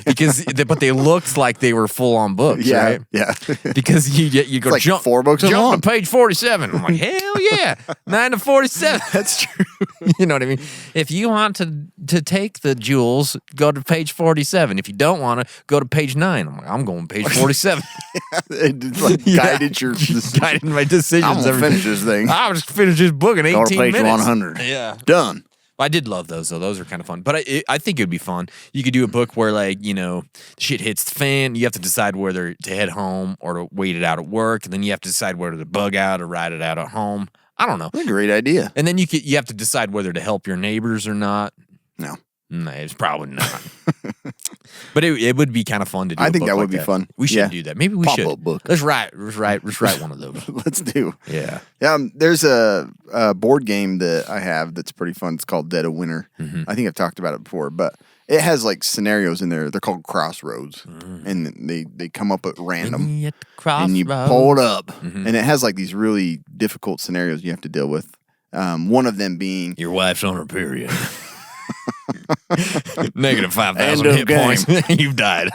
Speaker 4: But they looked like they were full on books, right?
Speaker 5: Yeah.
Speaker 4: Because you go
Speaker 5: like
Speaker 4: jump
Speaker 5: 4 books
Speaker 4: jump
Speaker 5: long.
Speaker 4: to page 47. I'm like, hell yeah, 9 to 47.
Speaker 5: That's true.
Speaker 4: You know what I mean? If you want to take the jewels, go to page 47. If you don't want to, go to page 9. I'm like, I'm going page 47.
Speaker 5: It like guided your
Speaker 4: guided my decisions.
Speaker 5: I'm gonna finish this thing.
Speaker 4: I'll just finish this book in 18
Speaker 5: Go to page
Speaker 4: minutes.
Speaker 5: 100.
Speaker 4: Yeah.
Speaker 5: Done.
Speaker 4: I did love those, though. Those are kind of fun. But I think it would be fun. You could do a book where, like, shit hits the fan. You have to decide whether to head home or to wait it out at work. And then you have to decide whether to bug out or ride it out at home. I don't know.
Speaker 5: That's a great idea.
Speaker 4: And then you have to decide whether to help your neighbors or not.
Speaker 5: No.
Speaker 4: No, it's probably not. But it would be kind of fun to do.
Speaker 5: I think
Speaker 4: book
Speaker 5: that
Speaker 4: like
Speaker 5: would be fun.
Speaker 4: We should do that. Maybe we should.
Speaker 5: Pop-up book.
Speaker 4: Let's write one of those.
Speaker 5: Let's do.
Speaker 4: Yeah.
Speaker 5: There's a board game that I have that's pretty fun. It's called Dead of Winter.
Speaker 4: Mm-hmm.
Speaker 5: I think I've talked about it before, but it has like scenarios in there. They're called crossroads, and they come up at random, and you pull it up, and it has like these really difficult scenarios you have to deal with. One of them being
Speaker 4: Your wife's on her period. Negative 5,000
Speaker 5: End of
Speaker 4: hit
Speaker 5: game.
Speaker 4: points. You've died.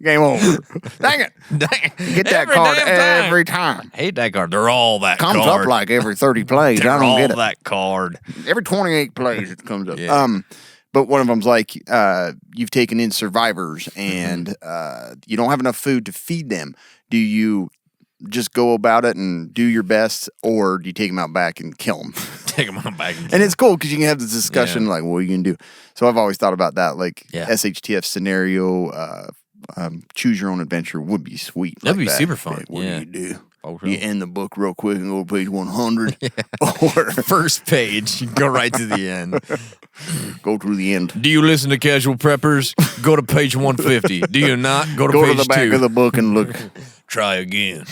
Speaker 5: game over. Dang it! Get that card every time.
Speaker 4: I hate that card. They're all that
Speaker 5: Comes
Speaker 4: card.
Speaker 5: up like every 30 plays.
Speaker 4: They're
Speaker 5: I don't
Speaker 4: all
Speaker 5: get it.
Speaker 4: that card.
Speaker 5: Every 28 plays it comes up.
Speaker 4: Yeah.
Speaker 5: But one of them's like you've taken in survivors and you don't have enough food to feed them. Do you just go about it and do your best, or do you take them out back and kill them?
Speaker 4: Take them on back.
Speaker 5: And it's cool because you can have this discussion like, what are you going to do? So I've always thought about that, like SHTF scenario, choose your own adventure would be sweet.
Speaker 4: That'd
Speaker 5: like
Speaker 4: be super fun.
Speaker 5: Like, what do you do?
Speaker 4: Oh,
Speaker 5: You end the book real quick and go to page 100, or
Speaker 4: First page, go right to the end.
Speaker 5: go through the end.
Speaker 4: Do you listen to Casual Preppers? Go to page 150. Do you not? Go to
Speaker 5: Go
Speaker 4: page
Speaker 5: to the back
Speaker 4: 2.
Speaker 5: of the book and look.
Speaker 4: Try again.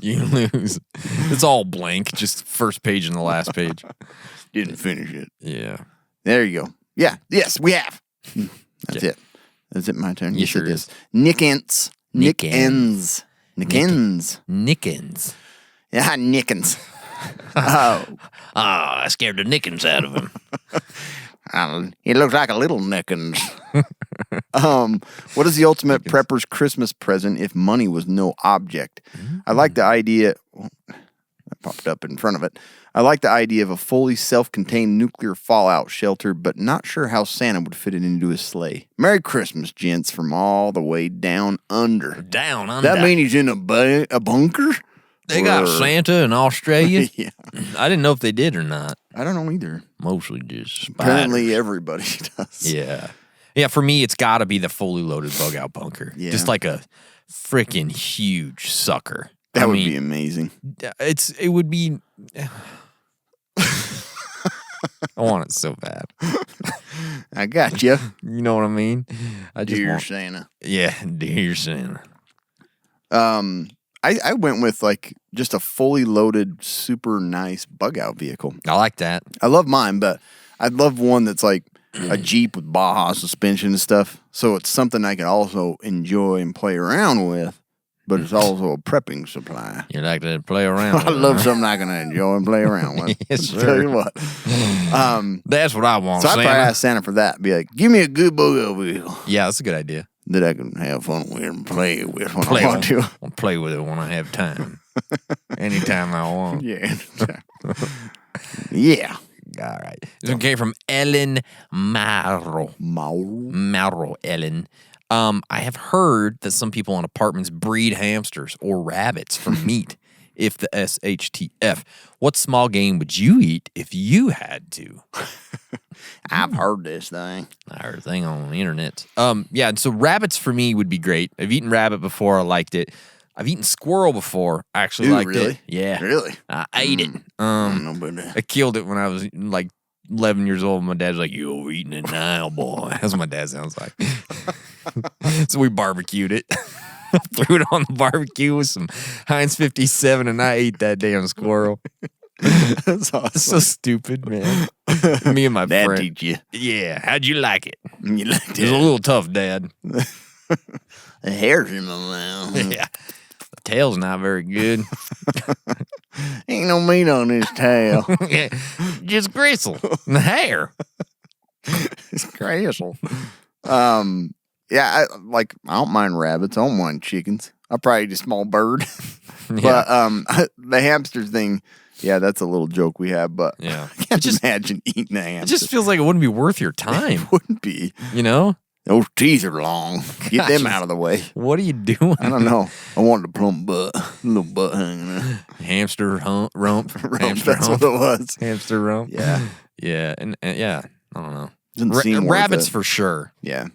Speaker 4: You lose. It's all blank, just first page and the last page.
Speaker 5: Didn't finish it.
Speaker 4: Yeah.
Speaker 5: There you go. Yeah. Yes, we have. That's it. Is it my turn?
Speaker 4: Yes, sure
Speaker 5: it
Speaker 4: is.
Speaker 5: Nickens. Nickens. Nickens.
Speaker 4: Nickens.
Speaker 5: Yeah, Nickens.
Speaker 4: I scared the Nickens out of him.
Speaker 5: He looks like a little Nickens. What is the ultimate prepper's Christmas present if money was no object? I like the idea. That popped up in front of it. I like the idea of a fully self-contained nuclear fallout shelter, but not sure how Santa would fit it into his sleigh. Merry Christmas, gents, from all the way down under.
Speaker 4: Down under.
Speaker 5: That mean he's in a bunker?
Speaker 4: They got Santa in Australia?
Speaker 5: Yeah.
Speaker 4: I didn't know if they did or not.
Speaker 5: I don't know either.
Speaker 4: Mostly just spiders.
Speaker 5: Apparently everybody does.
Speaker 4: Yeah. Yeah, for me, it's got to be the fully loaded bug out bunker.
Speaker 5: Yeah.
Speaker 4: Just like a freaking huge sucker.
Speaker 5: That would be amazing.
Speaker 4: It would be. I want it so bad.
Speaker 5: I got you.
Speaker 4: You know what I mean? I just
Speaker 5: Dear
Speaker 4: want,
Speaker 5: Santa.
Speaker 4: yeah, dear Santa.
Speaker 5: I went with like just a fully loaded, super nice bug out vehicle.
Speaker 4: I like that.
Speaker 5: I love mine, but I'd love one that's like a Jeep with Baja suspension and stuff. So it's something I can also enjoy and play around with, but it's also a prepping supply.
Speaker 4: You like to play around
Speaker 5: I
Speaker 4: with,
Speaker 5: love
Speaker 4: huh?
Speaker 5: something I can enjoy and play around with.
Speaker 4: Yes,
Speaker 5: Tell
Speaker 4: sir.
Speaker 5: you what.
Speaker 4: That's what I want,
Speaker 5: So I
Speaker 4: Santa.
Speaker 5: probably ask Santa for that. Be like, give me a good bug out vehicle
Speaker 4: Yeah, that's a good idea.
Speaker 5: that I can have fun with and play with when
Speaker 4: Play
Speaker 5: I want to.
Speaker 4: I'll play with it when I have time. Anytime I want.
Speaker 5: Yeah. Yeah.
Speaker 4: All right. This one came from Ellen Marro.
Speaker 5: Mauro.
Speaker 4: Marro, Ellen. I have heard that some people in apartments breed hamsters or rabbits for meat. If the SHTF. What small game would you eat if you had to?
Speaker 5: I've heard this thing.
Speaker 4: I heard a thing on the internet. Yeah, so rabbits for me would be great. I've eaten rabbit before. I liked it. I've eaten squirrel before. I actually
Speaker 5: Ooh,
Speaker 4: liked
Speaker 5: really?
Speaker 4: it. Yeah.
Speaker 5: Really?
Speaker 4: I ate it.
Speaker 5: I don't know about that.
Speaker 4: I killed it when I was like 11 years old. My dad's like, "You're overeating it now, boy." That's what my dad sounds like. So we barbecued it. Threw it on the barbecue with some Heinz 57, and I ate that damn squirrel.
Speaker 5: That's awesome.
Speaker 4: It's so stupid, man. Me and my
Speaker 5: Dad
Speaker 4: friend.
Speaker 5: teach you.
Speaker 4: Yeah, how'd you like it?
Speaker 5: You liked
Speaker 4: It was a
Speaker 5: it.
Speaker 4: little tough, Dad.
Speaker 5: The hair's in my mouth.
Speaker 4: Yeah. The tail's not very good.
Speaker 5: Ain't no meat on this tail.
Speaker 4: Yeah, just gristle. And the hair.
Speaker 5: It's crazy. Yeah, I don't mind rabbits. I don't mind chickens. I'll probably eat a small bird. But the hamster thing, yeah, that's a little joke we have. But
Speaker 4: Yeah.
Speaker 5: I can't imagine eating a hamster.
Speaker 4: It just feels like it wouldn't be worth your time,
Speaker 5: It wouldn't be.
Speaker 4: you know?
Speaker 5: Those teeth are long. Get them
Speaker 4: Gosh,
Speaker 5: out of the way.
Speaker 4: What are you doing?
Speaker 5: I don't know. I wanted a plump butt, little butt hanging there.
Speaker 4: Hamster rump. Hamster
Speaker 5: That's
Speaker 4: hump.
Speaker 5: what it was.
Speaker 4: Hamster rump.
Speaker 5: Yeah.
Speaker 4: Yeah. And yeah, I don't know.
Speaker 5: Doesn't seem worth
Speaker 4: Rabbits
Speaker 5: it.
Speaker 4: for sure.
Speaker 5: Yeah.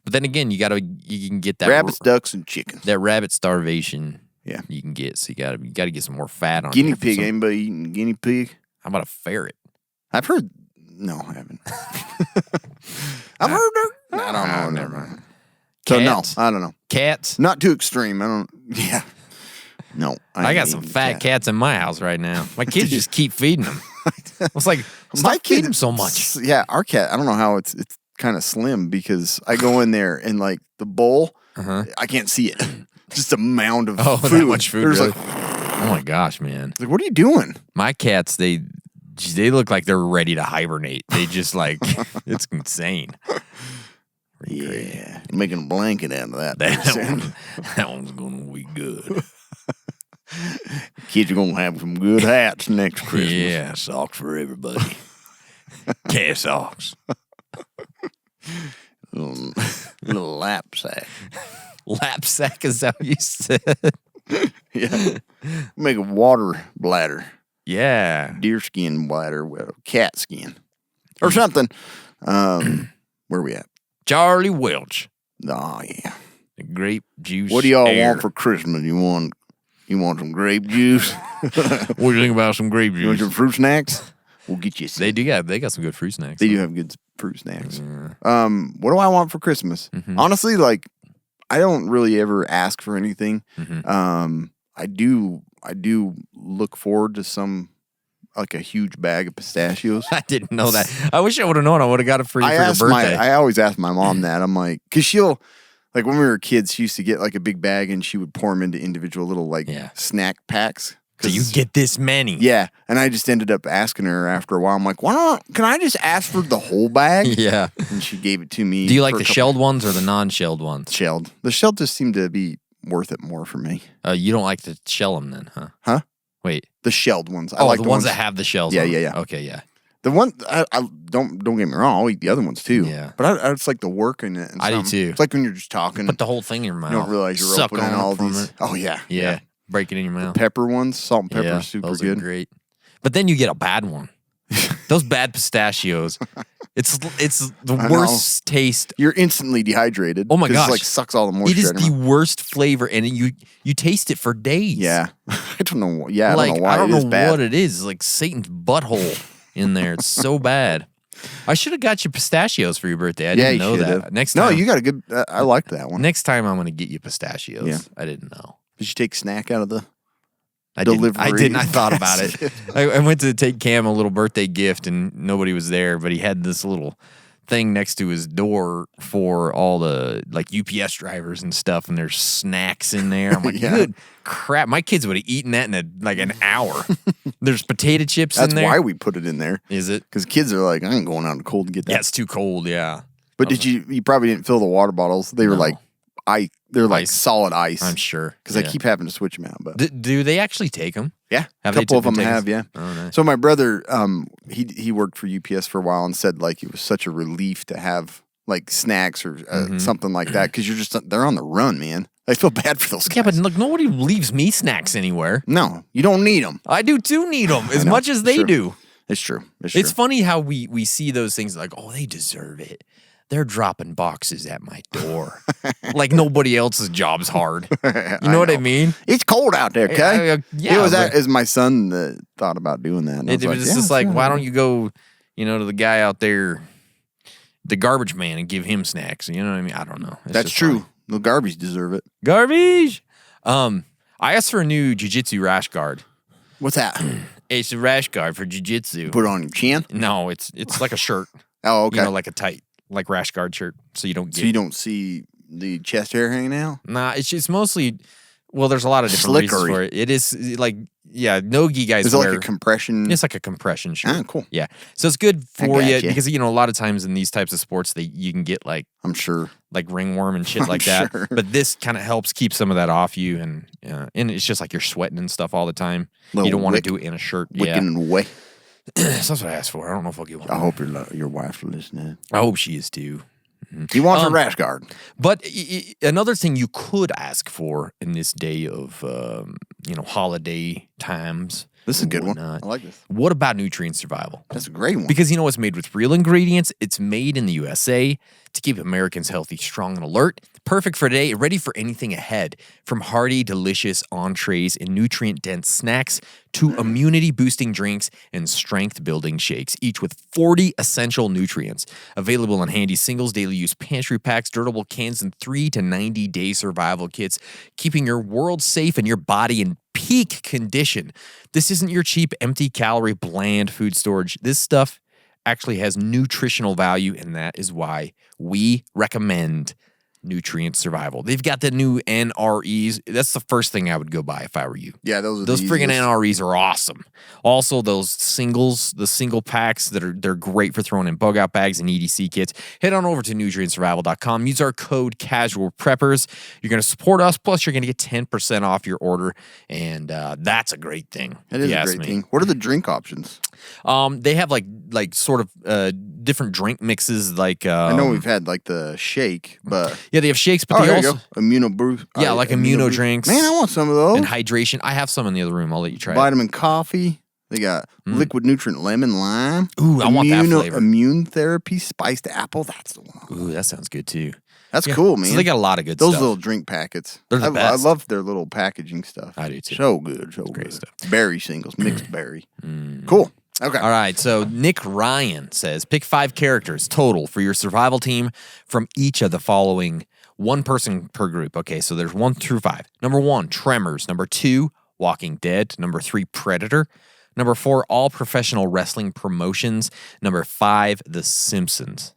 Speaker 4: But then again, you can get that
Speaker 5: Rabbits, ducks, and chickens.
Speaker 4: that rabbit starvation.
Speaker 5: Yeah.
Speaker 4: You can get. So you got to get some more fat on
Speaker 5: Guinea
Speaker 4: you for
Speaker 5: pig.
Speaker 4: some-
Speaker 5: Anybody eating guinea pig?
Speaker 4: How about a ferret?
Speaker 5: I've heard. No, I haven't. I've heard. I don't know.
Speaker 4: Never mind.
Speaker 5: So
Speaker 4: Cats?
Speaker 5: no, I don't know.
Speaker 4: Cats?
Speaker 5: Not too extreme. I don't. Yeah. No.
Speaker 4: I got
Speaker 5: ain't
Speaker 4: some
Speaker 5: eating
Speaker 4: fat
Speaker 5: cat.
Speaker 4: cats in my house right now. My kids just keep feeding them. It's like,
Speaker 5: My
Speaker 4: stop feeding
Speaker 5: kid-
Speaker 4: them so much.
Speaker 5: Yeah, our cat. I don't know how it's kind of slim because I go in there and like the bowl, I can't see it. Just a mound of
Speaker 4: Oh,
Speaker 5: food.
Speaker 4: that much food.
Speaker 5: There's
Speaker 4: Really?
Speaker 5: like,
Speaker 4: Oh my gosh, man.
Speaker 5: what are you doing?
Speaker 4: My cats, they look like they're ready to hibernate. They just like, it's insane.
Speaker 5: Yeah, making a blanket out of that.
Speaker 4: That one's going to be good.
Speaker 5: Kids are gonna have some good hats next Christmas.
Speaker 4: Yeah, socks for everybody. Cat socks.
Speaker 5: Little lap sack.
Speaker 4: Lap sack, is that what you said?
Speaker 5: Yeah, make a water bladder,
Speaker 4: Yeah.
Speaker 5: deerskin bladder with a cat skin or something. Where we at?
Speaker 4: Charlie Welch.
Speaker 5: Oh yeah.
Speaker 4: The grape juice.
Speaker 5: What do y'all
Speaker 4: air.
Speaker 5: want for Christmas? You want some grape juice?
Speaker 4: What do you think about some grape
Speaker 5: You want
Speaker 4: juice?
Speaker 5: some fruit snacks? We'll get you some.
Speaker 4: They got some good fruit snacks.
Speaker 5: They do have good fruit snacks. What do I want for Christmas?
Speaker 4: Mm-hmm.
Speaker 5: Honestly, like I don't really ever ask for anything.
Speaker 4: Mm-hmm.
Speaker 5: I do look forward to some like a huge bag of pistachios.
Speaker 4: I didn't know that. I wish I would have known. I would have got it for you for your birthday.
Speaker 5: I always ask my mom that. I'm like, because she'll, like when we were kids, she used to get like a big bag and she would pour them into individual little like snack packs.
Speaker 4: So you get this many.
Speaker 5: Yeah. And I just ended up asking her after a while. I'm like, can I just ask for the whole bag?
Speaker 4: Yeah.
Speaker 5: And she gave it to me.
Speaker 4: Do you like
Speaker 5: for
Speaker 4: the
Speaker 5: a couple-
Speaker 4: shelled ones or the non-shelled ones?
Speaker 5: Shelled. The shelled just seemed to be worth it more for me.
Speaker 4: You don't like to shell them then, huh?
Speaker 5: Huh?
Speaker 4: Wait.
Speaker 5: The shelled ones. I
Speaker 4: Oh,
Speaker 5: like
Speaker 4: the ones that have the shells.
Speaker 5: Yeah,
Speaker 4: on
Speaker 5: yeah,
Speaker 4: them.
Speaker 5: yeah.
Speaker 4: Okay, yeah.
Speaker 5: The one I don't get me wrong. I'll eat the other ones too.
Speaker 4: Yeah.
Speaker 5: But I it's like the work in it. And
Speaker 4: I do
Speaker 5: something.
Speaker 4: too.
Speaker 5: It's like when you're just talking.
Speaker 4: Put the whole thing in your mouth.
Speaker 5: You don't realize you're
Speaker 4: Suck
Speaker 5: opening
Speaker 4: on
Speaker 5: all
Speaker 4: it from
Speaker 5: these.
Speaker 4: it.
Speaker 5: Oh yeah,
Speaker 4: Yeah. Break it in your mouth.
Speaker 5: Pepper ones, salt and pepper,
Speaker 4: Yeah,
Speaker 5: is super
Speaker 4: those
Speaker 5: good.
Speaker 4: are great. But then you get a bad one. Those bad pistachios. It's the
Speaker 5: I
Speaker 4: worst taste.
Speaker 5: You're instantly dehydrated.
Speaker 4: Oh my
Speaker 5: 'cause
Speaker 4: gosh.
Speaker 5: It like sucks all the moisture.
Speaker 4: It is
Speaker 5: out of your
Speaker 4: the
Speaker 5: mouth.
Speaker 4: worst flavor, and you taste it for days.
Speaker 5: Yeah, I don't know. Yeah,
Speaker 4: Like
Speaker 5: I don't know why
Speaker 4: I don't
Speaker 5: it is
Speaker 4: know
Speaker 5: bad.
Speaker 4: what it is. It's like Satan's butthole. in there. It's so bad. I should have got you pistachios for your birthday. I
Speaker 5: Yeah,
Speaker 4: didn't
Speaker 5: you
Speaker 4: know
Speaker 5: should've.
Speaker 4: that. Next time,
Speaker 5: No, you got a good. I liked that one.
Speaker 4: next time I'm going to get you pistachios.
Speaker 5: Yeah.
Speaker 4: I didn't know.
Speaker 5: Did you take snack out of the?
Speaker 4: I didn't.
Speaker 5: Delivery
Speaker 4: I thought about it. I went to take Cam a little birthday gift, and nobody was there, but he had this little thing next to his door for all the like UPS drivers and stuff, and there's snacks in there. I'm like,
Speaker 5: Yeah.
Speaker 4: good crap! My kids would have eaten that in an hour. There's potato chips
Speaker 5: That's
Speaker 4: in there.
Speaker 5: why we put it in there.
Speaker 4: Is it?
Speaker 5: Because kids are like, I ain't going out in the cold to get that.
Speaker 4: Yeah, it's too cold. Yeah,
Speaker 5: But did you? You probably didn't fill the water bottles. They were
Speaker 4: No.
Speaker 5: like, they're like
Speaker 4: Ice.
Speaker 5: solid ice.
Speaker 4: I'm sure
Speaker 5: Because
Speaker 4: yeah.
Speaker 5: I keep having to switch them out. But
Speaker 4: Do they actually take them?
Speaker 5: yeah,
Speaker 4: Have
Speaker 5: a
Speaker 4: they
Speaker 5: couple of
Speaker 4: been
Speaker 5: them
Speaker 4: taken?
Speaker 5: have. Yeah.
Speaker 4: Oh, nice.
Speaker 5: So my brother, he worked for UPS for a while and said like it was such a relief to have like snacks or something like that because they're on the run, man. I feel bad for those guys.
Speaker 4: Yeah, but look, nobody leaves me snacks anywhere.
Speaker 5: No, you don't need them.
Speaker 4: I do too need them as
Speaker 5: know.
Speaker 4: much as they
Speaker 5: Sure.
Speaker 4: do.
Speaker 5: It's true. It's
Speaker 4: It's
Speaker 5: true.
Speaker 4: funny how we see those things like, oh, they deserve it. They're dropping boxes at my door. Like nobody else's job's hard. You know what I mean?
Speaker 5: It's cold out there, okay?
Speaker 4: Yeah,
Speaker 5: it was
Speaker 4: but-
Speaker 5: as my son that thought about doing that. And I
Speaker 4: It
Speaker 5: was like,
Speaker 4: was
Speaker 5: yeah,
Speaker 4: just like,
Speaker 5: sure.
Speaker 4: why don't you go, to the guy out there, the garbage man, and give him snacks? You know what I mean? I don't know. It's
Speaker 5: That's
Speaker 4: just
Speaker 5: true.
Speaker 4: funny.
Speaker 5: The garbage deserve it.
Speaker 4: Garbage. I asked for a new jiu-jitsu rash guard.
Speaker 5: What's that?
Speaker 4: It's a rash guard for jiu-jitsu.
Speaker 5: Put it on your chin?
Speaker 4: No, it's like a shirt.
Speaker 5: Oh, okay.
Speaker 4: Like a tight, like rash guard shirt, so you don't get.
Speaker 5: So you don't see the chest hair hanging out?
Speaker 4: Nah, it's mostly. Well, there's a lot of different reasons
Speaker 5: Slickery.
Speaker 4: for it. It is like, no-gi guys
Speaker 5: Is it
Speaker 4: wear.
Speaker 5: like a compression?
Speaker 4: It's like a compression shirt.
Speaker 5: Ah, cool.
Speaker 4: Yeah, so it's good
Speaker 5: I
Speaker 4: for you
Speaker 5: gotcha.
Speaker 4: because a lot of times in these types of sports, you can get like
Speaker 5: I'm sure.
Speaker 4: ringworm and shit
Speaker 5: I'm
Speaker 4: like that.
Speaker 5: sure.
Speaker 4: But this kind of helps keep some of that off you, and it's just like you're sweating and stuff all the time.
Speaker 5: Little
Speaker 4: You don't want to
Speaker 5: wick-
Speaker 4: do it in a shirt.
Speaker 5: Wicking away.
Speaker 4: So that's what I asked for. I don't know if I'll get one.
Speaker 5: I hope your wife's listening.
Speaker 4: I hope she is too.
Speaker 5: He wants a rash guard.
Speaker 4: But another thing you could ask for in this day of holiday times.
Speaker 5: This is a good one.
Speaker 4: whatnot.
Speaker 5: I like this.
Speaker 4: What about nutrient survival?
Speaker 5: That's a great one.
Speaker 4: Because it's made with real ingredients. It's made in the USA to keep Americans healthy, strong, and alert. Perfect for today, ready for anything ahead. From hearty, delicious entrees and nutrient-dense snacks to immunity-boosting drinks and strength-building shakes, each with 40 essential nutrients. Available in handy singles, daily use pantry packs, durable cans, and 3 to 90-day survival kits, keeping your world safe and your body in peak condition. This isn't your cheap, empty-calorie, bland food storage. This stuff actually has nutritional value, and that is why we recommend Nutrient Survival. They've got the new NREs. That's the first thing I would go buy if I were you.
Speaker 5: Yeah, those are
Speaker 4: Those
Speaker 5: the
Speaker 4: friggin'
Speaker 5: easiest.
Speaker 4: NREs are awesome. Also, those singles, the single packs they're great for throwing in bug out bags and EDC kits. Head on over to nutrientsurvival.com. Use our code CASUALPREPPERS. You're going to support us. Plus, you're going to get 10% off your order, and that's a great thing.
Speaker 5: That
Speaker 4: if
Speaker 5: is
Speaker 4: you
Speaker 5: a
Speaker 4: ask
Speaker 5: great
Speaker 4: me.
Speaker 5: thing. What are the drink options?
Speaker 4: They have like sort of different drink mixes. Like
Speaker 5: I know we've had like the shake, but
Speaker 4: yeah, they have shakes, but
Speaker 5: oh,
Speaker 4: they
Speaker 5: here
Speaker 4: also
Speaker 5: you go. Immuno brew.
Speaker 4: Yeah, like immuno
Speaker 5: brew.
Speaker 4: drinks.
Speaker 5: Man, I want some of those.
Speaker 4: and hydration. I have some in the other room. I'll let you try it.
Speaker 5: Vitamin coffee. They got liquid nutrient lemon lime.
Speaker 4: Ooh, I want that flavor.
Speaker 5: Immune therapy spiced apple. That's the one.
Speaker 4: Ooh, that sounds good too.
Speaker 5: That's cool, man.
Speaker 4: So they got a lot of good
Speaker 5: those
Speaker 4: stuff.
Speaker 5: little drink packets.
Speaker 4: They're the
Speaker 5: I
Speaker 4: best.
Speaker 5: love their little packaging stuff.
Speaker 4: I do too.
Speaker 5: So good. So
Speaker 4: great
Speaker 5: good.
Speaker 4: stuff.
Speaker 5: Berry singles, mixed berry. Cool. Okay.
Speaker 4: All right, so Nick Ryan says, pick 5 characters total for your survival team from each of the following. One person per group. Okay, so there's 1 through 5. Number 1, Tremors. Number 2, Walking Dead. Number 3, Predator. Number 4, all professional wrestling promotions. Number 5, The Simpsons.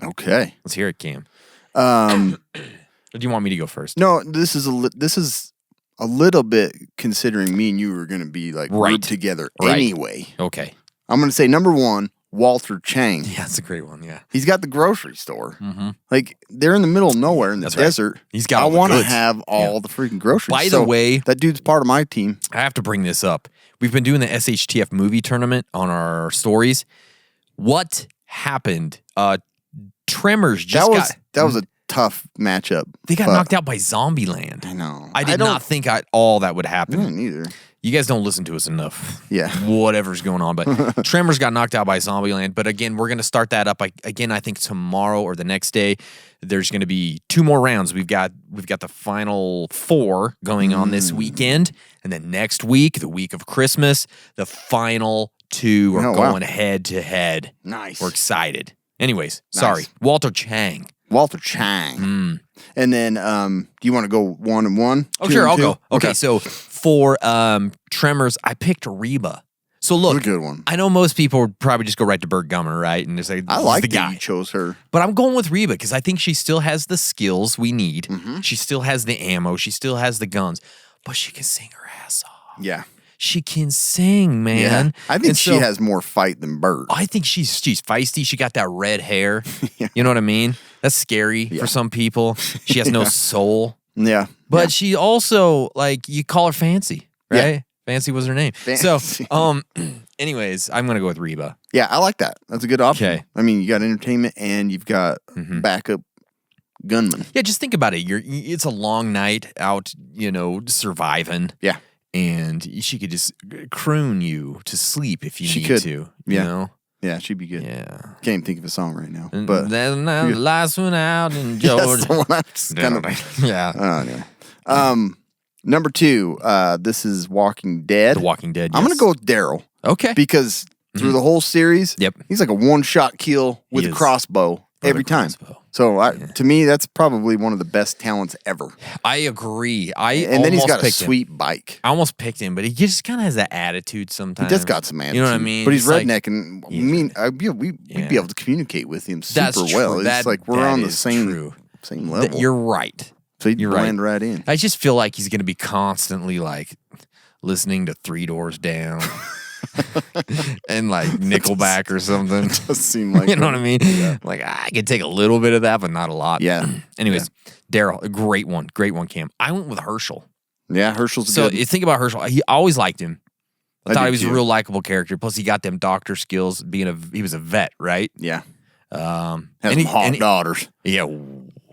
Speaker 5: Okay.
Speaker 4: Let's hear it, Cam.
Speaker 5: Um,
Speaker 4: Or do you want me to go first?
Speaker 5: no, this is a little bit considering me and you are going to be like
Speaker 4: Right.
Speaker 5: grouped together
Speaker 4: Right.
Speaker 5: anyway.
Speaker 4: Okay.
Speaker 5: I'm going to say number 1, Walter Chang.
Speaker 4: Yeah, that's a great one, yeah.
Speaker 5: He's got the grocery store. Like they're in the middle of nowhere in the
Speaker 4: That's right.
Speaker 5: desert.
Speaker 4: He's got
Speaker 5: I
Speaker 4: all the
Speaker 5: want to
Speaker 4: goods.
Speaker 5: have all the freaking groceries.
Speaker 4: By the
Speaker 5: So
Speaker 4: way-
Speaker 5: that dude's part of my team.
Speaker 4: I have to bring this up. We've been doing the SHTF movie tournament on our stories. What happened? Tremors just
Speaker 5: That was a tough matchup.
Speaker 4: they got
Speaker 5: but-
Speaker 4: knocked out by Zombieland.
Speaker 5: I know.
Speaker 4: I did
Speaker 5: don't-
Speaker 4: not think at all that would happen.
Speaker 5: Yeah, neither.
Speaker 4: You guys don't listen to us enough.
Speaker 5: Yeah.
Speaker 4: Whatever's going on. But Tremors got knocked out by Zombieland. But again, we're going to start that up again, I think tomorrow or the next day. There's going to be 2 more rounds. We've got the final 4 going on this weekend. And then next week, the week of Christmas, the final two are
Speaker 5: Oh, wow.
Speaker 4: going head to head.
Speaker 5: Nice.
Speaker 4: We're excited. Anyways,
Speaker 5: Nice.
Speaker 4: sorry. Walter Chang.
Speaker 5: Walter Chang. And then, do you want to go 1 and 1?
Speaker 4: Oh,
Speaker 5: 2
Speaker 4: sure.
Speaker 5: and
Speaker 4: I'll
Speaker 5: 2?
Speaker 4: go. Okay, so for Tremors, I picked Reba. So look,
Speaker 5: That's a good one.
Speaker 4: I know most people would probably just go right to Burt Gummer, right? And just say,
Speaker 5: I
Speaker 4: "This is
Speaker 5: like
Speaker 4: the
Speaker 5: that
Speaker 4: guy."
Speaker 5: you chose her.
Speaker 4: But I'm going with Reba because I think she still has the skills we need.
Speaker 5: Mm-hmm.
Speaker 4: She still has the ammo. She still has the guns. But she can sing her ass off.
Speaker 5: Yeah.
Speaker 4: She can sing, man.
Speaker 5: Yeah. I think
Speaker 4: And
Speaker 5: she
Speaker 4: so,
Speaker 5: has more fight than Bert.
Speaker 4: I think she's feisty. She got that red hair. You know what I mean? That's scary for some people. She has no soul.
Speaker 5: Yeah.
Speaker 4: But she also, like, you call her Fancy, right?
Speaker 5: Yeah.
Speaker 4: Fancy was her name.
Speaker 5: Fancy.
Speaker 4: So, anyways, I'm gonna go with Reba.
Speaker 5: Yeah, I like that. That's a good option.
Speaker 4: Okay.
Speaker 5: I mean, you got entertainment and you've got backup gunman.
Speaker 4: Yeah, just think about it. It's a long night out, surviving.
Speaker 5: Yeah.
Speaker 4: And she could just croon you to sleep if you
Speaker 5: She
Speaker 4: need
Speaker 5: could.
Speaker 4: to. You
Speaker 5: Yeah.
Speaker 4: know?
Speaker 5: Yeah, she'd be good.
Speaker 4: Yeah.
Speaker 5: Can't even think of a song right now.
Speaker 4: And
Speaker 5: But
Speaker 4: then the lights went out in
Speaker 5: that's
Speaker 4: Georgia.
Speaker 5: the one I just kind of.
Speaker 4: Yeah.
Speaker 5: Anyway. Number 2, this is Walking Dead.
Speaker 4: The Walking Dead.
Speaker 5: I'm
Speaker 4: yes.
Speaker 5: gonna go with Daryl
Speaker 4: Okay.
Speaker 5: because through the whole series,
Speaker 4: Yep.
Speaker 5: he's like a one-shot kill with
Speaker 4: He
Speaker 5: a
Speaker 4: is.
Speaker 5: crossbow every
Speaker 4: a
Speaker 5: time.
Speaker 4: crossbow.
Speaker 5: So to me, that's probably one of the best talents ever.
Speaker 4: I agree.
Speaker 5: And then he's got a
Speaker 4: picked him.
Speaker 5: sweet bike.
Speaker 4: I almost picked him, but he just kind of has that attitude sometimes.
Speaker 5: He just got some attitude.
Speaker 4: You know what I mean?
Speaker 5: But he's
Speaker 4: It's like-
Speaker 5: redneck, and we'd be able to communicate with him super
Speaker 4: That's
Speaker 5: well.
Speaker 4: true.
Speaker 5: It's
Speaker 4: That-
Speaker 5: like we're
Speaker 4: that
Speaker 5: on the
Speaker 4: is
Speaker 5: same
Speaker 4: true.
Speaker 5: level.
Speaker 4: You're right.
Speaker 5: So he'd
Speaker 4: You're
Speaker 5: blend right in.
Speaker 4: I just feel like he's going to be constantly like listening to Three Doors Down and like Nickelback or something.
Speaker 5: Does seem like
Speaker 4: You know what I mean? Like I could take a little bit of that, but not a lot.
Speaker 5: Yeah.
Speaker 4: Anyways, Daryl, a great one, Cam. I went with Herschel.
Speaker 5: Yeah, Herschel's
Speaker 4: So
Speaker 5: good.
Speaker 4: you think about Herschel. I always liked him. I
Speaker 5: I
Speaker 4: thought
Speaker 5: did
Speaker 4: he was a
Speaker 5: too.
Speaker 4: real likable character. Plus, he got them doctor skills. He was a vet, right?
Speaker 5: Yeah.
Speaker 4: Has
Speaker 5: Has some hot daughters.
Speaker 4: Yeah,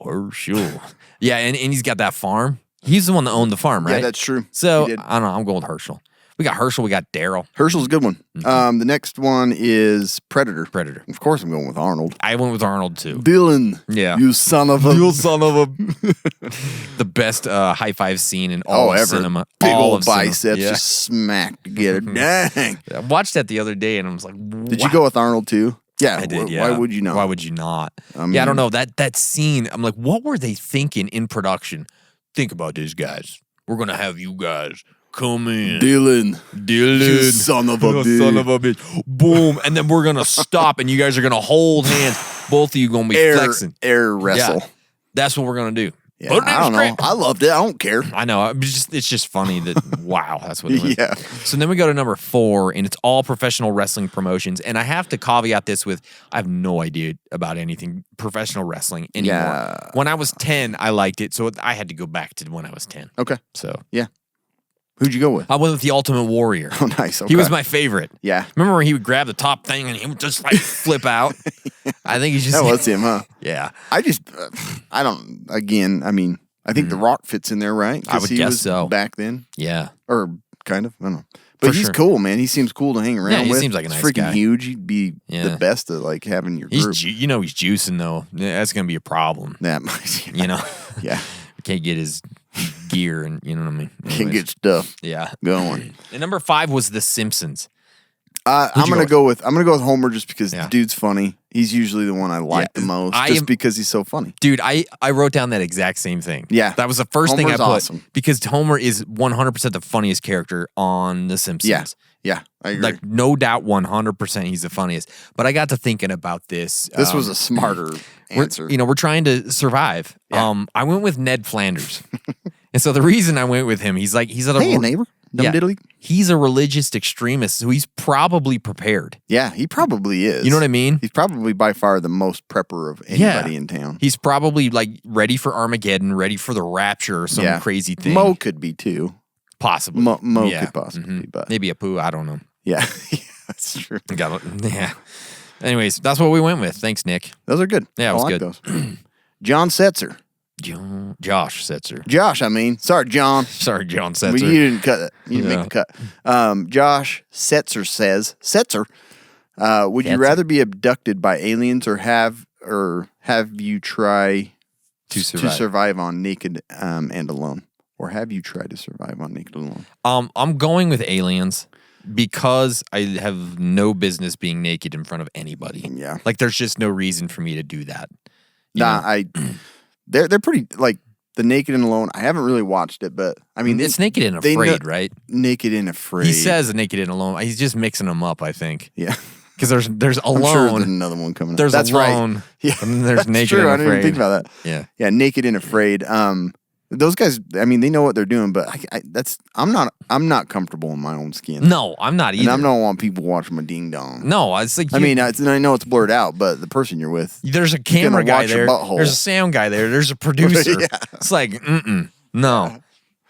Speaker 4: Herschel. Yeah, and he's got that farm. He's the one that owned the farm, right?
Speaker 5: Yeah, that's true.
Speaker 4: So
Speaker 5: He did.
Speaker 4: I don't know. I'm going with Herschel. We got Herschel. We got Daryl.
Speaker 5: Herschel's a good one. The next one is Predator.
Speaker 4: Predator.
Speaker 5: Of course, I'm going with Arnold.
Speaker 4: I went with Arnold too.
Speaker 5: Dylan.
Speaker 4: Yeah.
Speaker 5: You son of a.
Speaker 4: You son of a. The best high five scene in all of
Speaker 5: ever.
Speaker 4: cinema.
Speaker 5: Big
Speaker 4: all
Speaker 5: old
Speaker 4: of cinema.
Speaker 5: biceps
Speaker 4: Yeah.
Speaker 5: just smacked together. Dang.
Speaker 4: I watched that the other day and I was like,
Speaker 5: Did you go with Arnold too? Yeah.
Speaker 4: I did, yeah.
Speaker 5: Why would you not?
Speaker 4: Why would you not?
Speaker 5: I
Speaker 4: Yeah, I don't
Speaker 5: mean-
Speaker 4: know. That scene, I'm like, what were they thinking in production? Think about this, guys. We're going to have you guys come in.
Speaker 5: Dylan.
Speaker 4: Dylan.
Speaker 5: You son of a
Speaker 4: You
Speaker 5: bitch.
Speaker 4: son of a bitch. Boom. And then we're going to stop and you guys are going to hold hands. Both of you going to be flexing.
Speaker 5: Air wrestle.
Speaker 4: Yeah. That's what we're going to do.
Speaker 5: Yeah,
Speaker 4: Put it in
Speaker 5: I don't know.
Speaker 4: script.
Speaker 5: I loved it. I don't care.
Speaker 4: I know. It's just funny that, wow, that's what it was.
Speaker 5: Yeah.
Speaker 4: So then we go to number 4, and it's all professional wrestling promotions. And I have to caveat this with, I have no idea about anything professional wrestling anymore.
Speaker 5: Yeah.
Speaker 4: When I was 10, I liked it, so I had to go back to when I was 10.
Speaker 5: Okay.
Speaker 4: So
Speaker 5: Yeah. Who'd you go with?
Speaker 4: I went with the Ultimate Warrior.
Speaker 5: Oh, nice. Okay.
Speaker 4: He was my favorite.
Speaker 5: Yeah.
Speaker 4: Remember when he would grab the top thing and he would just like flip out? I think he's just...
Speaker 5: That was him, huh?
Speaker 4: Yeah.
Speaker 5: I just, I don't, again, I mean, I think The Rock fits in there, right? 'Cause
Speaker 4: I would
Speaker 5: he
Speaker 4: guess
Speaker 5: was
Speaker 4: so.
Speaker 5: back then.
Speaker 4: Yeah.
Speaker 5: Or kind of. I don't know. But
Speaker 4: For
Speaker 5: he's
Speaker 4: sure.
Speaker 5: cool, man. He seems cool to hang around
Speaker 4: Yeah, he
Speaker 5: with.
Speaker 4: seems like a
Speaker 5: He's
Speaker 4: nice
Speaker 5: freaking
Speaker 4: guy.
Speaker 5: huge. He'd be
Speaker 4: Yeah.
Speaker 5: the best at like having your
Speaker 4: He's
Speaker 5: group.
Speaker 4: he's juicing, though. Yeah, that's going to be a problem.
Speaker 5: That might,
Speaker 4: You know?
Speaker 5: yeah.
Speaker 4: Can't get his gear and you know what I mean.
Speaker 5: Can't
Speaker 4: Anyways.
Speaker 5: get stuff
Speaker 4: Yeah.
Speaker 5: going.
Speaker 4: And number 5 was The Simpsons.
Speaker 5: I'm
Speaker 4: you
Speaker 5: gonna
Speaker 4: go
Speaker 5: go with Homer just because
Speaker 4: Yeah.
Speaker 5: the dude's funny. He's usually the one I like
Speaker 4: Yeah,
Speaker 5: the most,
Speaker 4: I
Speaker 5: just
Speaker 4: am-
Speaker 5: because he's so funny.
Speaker 4: Dude, I wrote down that exact same thing.
Speaker 5: Yeah.
Speaker 4: That was the first thing I
Speaker 5: Homer's
Speaker 4: put.
Speaker 5: awesome.
Speaker 4: Because Homer is 100% the funniest character on The Simpsons.
Speaker 5: Yeah, yeah, I agree.
Speaker 4: Like, no doubt 100% he's the funniest. But I got to thinking about this.
Speaker 5: This was a smarter answer.
Speaker 4: We're trying to survive.
Speaker 5: Yeah.
Speaker 4: I went with Ned Flanders. And so the reason I went with him, he's a
Speaker 5: Hey, neighbor, dumb
Speaker 4: Yeah.
Speaker 5: diddly.
Speaker 4: He's a religious extremist, so he's probably prepared.
Speaker 5: Yeah, he probably is.
Speaker 4: You know what I mean?
Speaker 5: He's probably by far the most prepper of anybody in town.
Speaker 4: He's probably like ready for Armageddon, ready for the rapture or some crazy thing.
Speaker 5: Mo could be too.
Speaker 4: Possibly.
Speaker 5: Mo
Speaker 4: Yeah.
Speaker 5: could possibly be, but
Speaker 4: Maybe a poo. I don't know.
Speaker 5: yeah, that's true.
Speaker 4: Yeah. Anyways, that's what we went with. Thanks, Nick.
Speaker 5: Those are good.
Speaker 4: Yeah, it
Speaker 5: I
Speaker 4: was
Speaker 5: like
Speaker 4: good.
Speaker 5: those. John Setzer.
Speaker 4: Josh Setzer.
Speaker 5: Josh, I mean. Sorry, John.
Speaker 4: Sorry, John
Speaker 5: Well,
Speaker 4: Setzer.
Speaker 5: you didn't cut it. You didn't
Speaker 4: Yeah.
Speaker 5: make the cut. Josh Setzer says, would you
Speaker 4: Setzer.
Speaker 5: rather be abducted by aliens or have you try
Speaker 4: To
Speaker 5: to
Speaker 4: survive.
Speaker 5: survive on Naked and Alone? Or have you tried to survive on Naked and Alone?
Speaker 4: I'm going with aliens because I have no business being naked in front of anybody.
Speaker 5: Yeah.
Speaker 4: Like there's just no reason for me to do that. You know?
Speaker 5: They're pretty like the Naked and Alone. I haven't really watched it, but I mean,
Speaker 4: it's Naked and Afraid, right?
Speaker 5: Naked and Afraid.
Speaker 4: He says Naked and Alone. He's just mixing them up, I think.
Speaker 5: Yeah.
Speaker 4: Because there's Alone.
Speaker 5: I'm sure there's another one coming up.
Speaker 4: There's
Speaker 5: That's
Speaker 4: Alone.
Speaker 5: Right. Yeah.
Speaker 4: And then there's
Speaker 5: That's
Speaker 4: Naked
Speaker 5: true.
Speaker 4: and
Speaker 5: I
Speaker 4: Afraid.
Speaker 5: didn't even think about that.
Speaker 4: Yeah.
Speaker 5: Yeah, Naked and Afraid. Those guys, I mean, they know what they're doing, but I'm not comfortable in my own skin.
Speaker 4: No, I'm not either.
Speaker 5: And I don't want people watching my ding dong.
Speaker 4: No, it's like
Speaker 5: I mean, I know it's blurred out, but the person you're with,
Speaker 4: there's a camera
Speaker 5: gonna
Speaker 4: guy
Speaker 5: watch your
Speaker 4: there.
Speaker 5: butthole.
Speaker 4: There's a sound guy there. There's a producer.
Speaker 5: Yeah.
Speaker 4: It's like, no.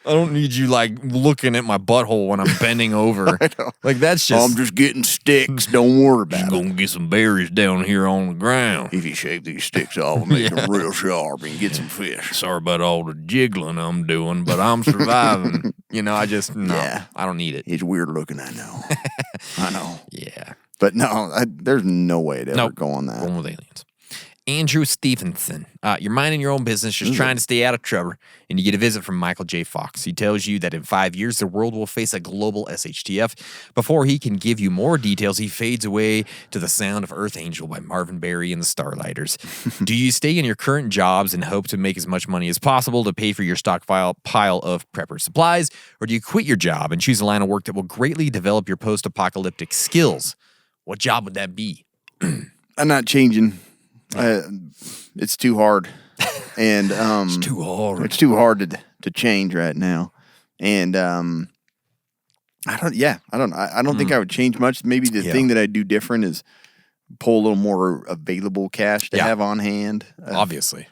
Speaker 4: I don't need you like looking at my butthole when I'm bending over. Like that's just.
Speaker 5: I'm just getting sticks. Don't worry about
Speaker 4: just
Speaker 5: it.
Speaker 4: gonna get some berries down here on the ground.
Speaker 5: If you shave these sticks off and make them real sharp and get some fish.
Speaker 4: Sorry about all the jiggling I'm doing, but I'm surviving. I just no.
Speaker 5: Yeah.
Speaker 4: I don't need it.
Speaker 5: It's weird looking, I know. I know.
Speaker 4: Yeah.
Speaker 5: But no, there's no way to ever
Speaker 4: Nope.
Speaker 5: go on that.
Speaker 4: Going with aliens. Andrew Stephenson. You're minding your own business, just trying to stay out of trouble, and you get a visit from Michael J. Fox. He tells you that in 5 years, the world will face a global SHTF. Before he can give you more details, he fades away to the sound of Earth Angel by Marvin Berry and the Starlighters. Do you stay in your current jobs and hope to make as much money as possible to pay for your stockpile of prepper supplies, or do you quit your job and choose a line of work that will greatly develop your post-apocalyptic skills? What job would that be?
Speaker 5: I'm not changing. It's too hard, and
Speaker 4: It's too hard.
Speaker 5: It's too hard to change right now, and I don't think I would change much. Maybe the thing that I do different is pull a little more available cash to have on hand.
Speaker 4: Obviously,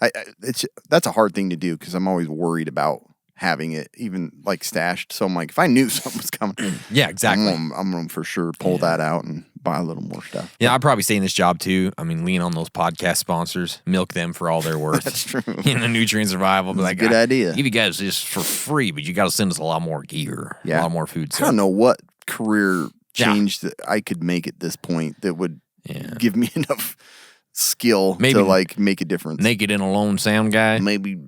Speaker 5: that's a hard thing to do because I'm always worried about having it even like stashed. So I'm like, if I knew something was coming,
Speaker 4: yeah, exactly.
Speaker 5: I'm gonna for sure pull that out and buy a little more stuff.
Speaker 4: Yeah, I'd probably stay in this job too. I mean, lean on those podcast sponsors, milk them for all they're worth.
Speaker 5: That's true.
Speaker 4: The nutrient survival. Be like,
Speaker 5: good idea.
Speaker 4: Give you guys this for free, but you got to send us a lot more gear, a lot more food.
Speaker 5: I don't know what career change that I could make at this point that would give me enough skill to like make a difference.
Speaker 4: Naked and Alone sound guy.
Speaker 5: Maybe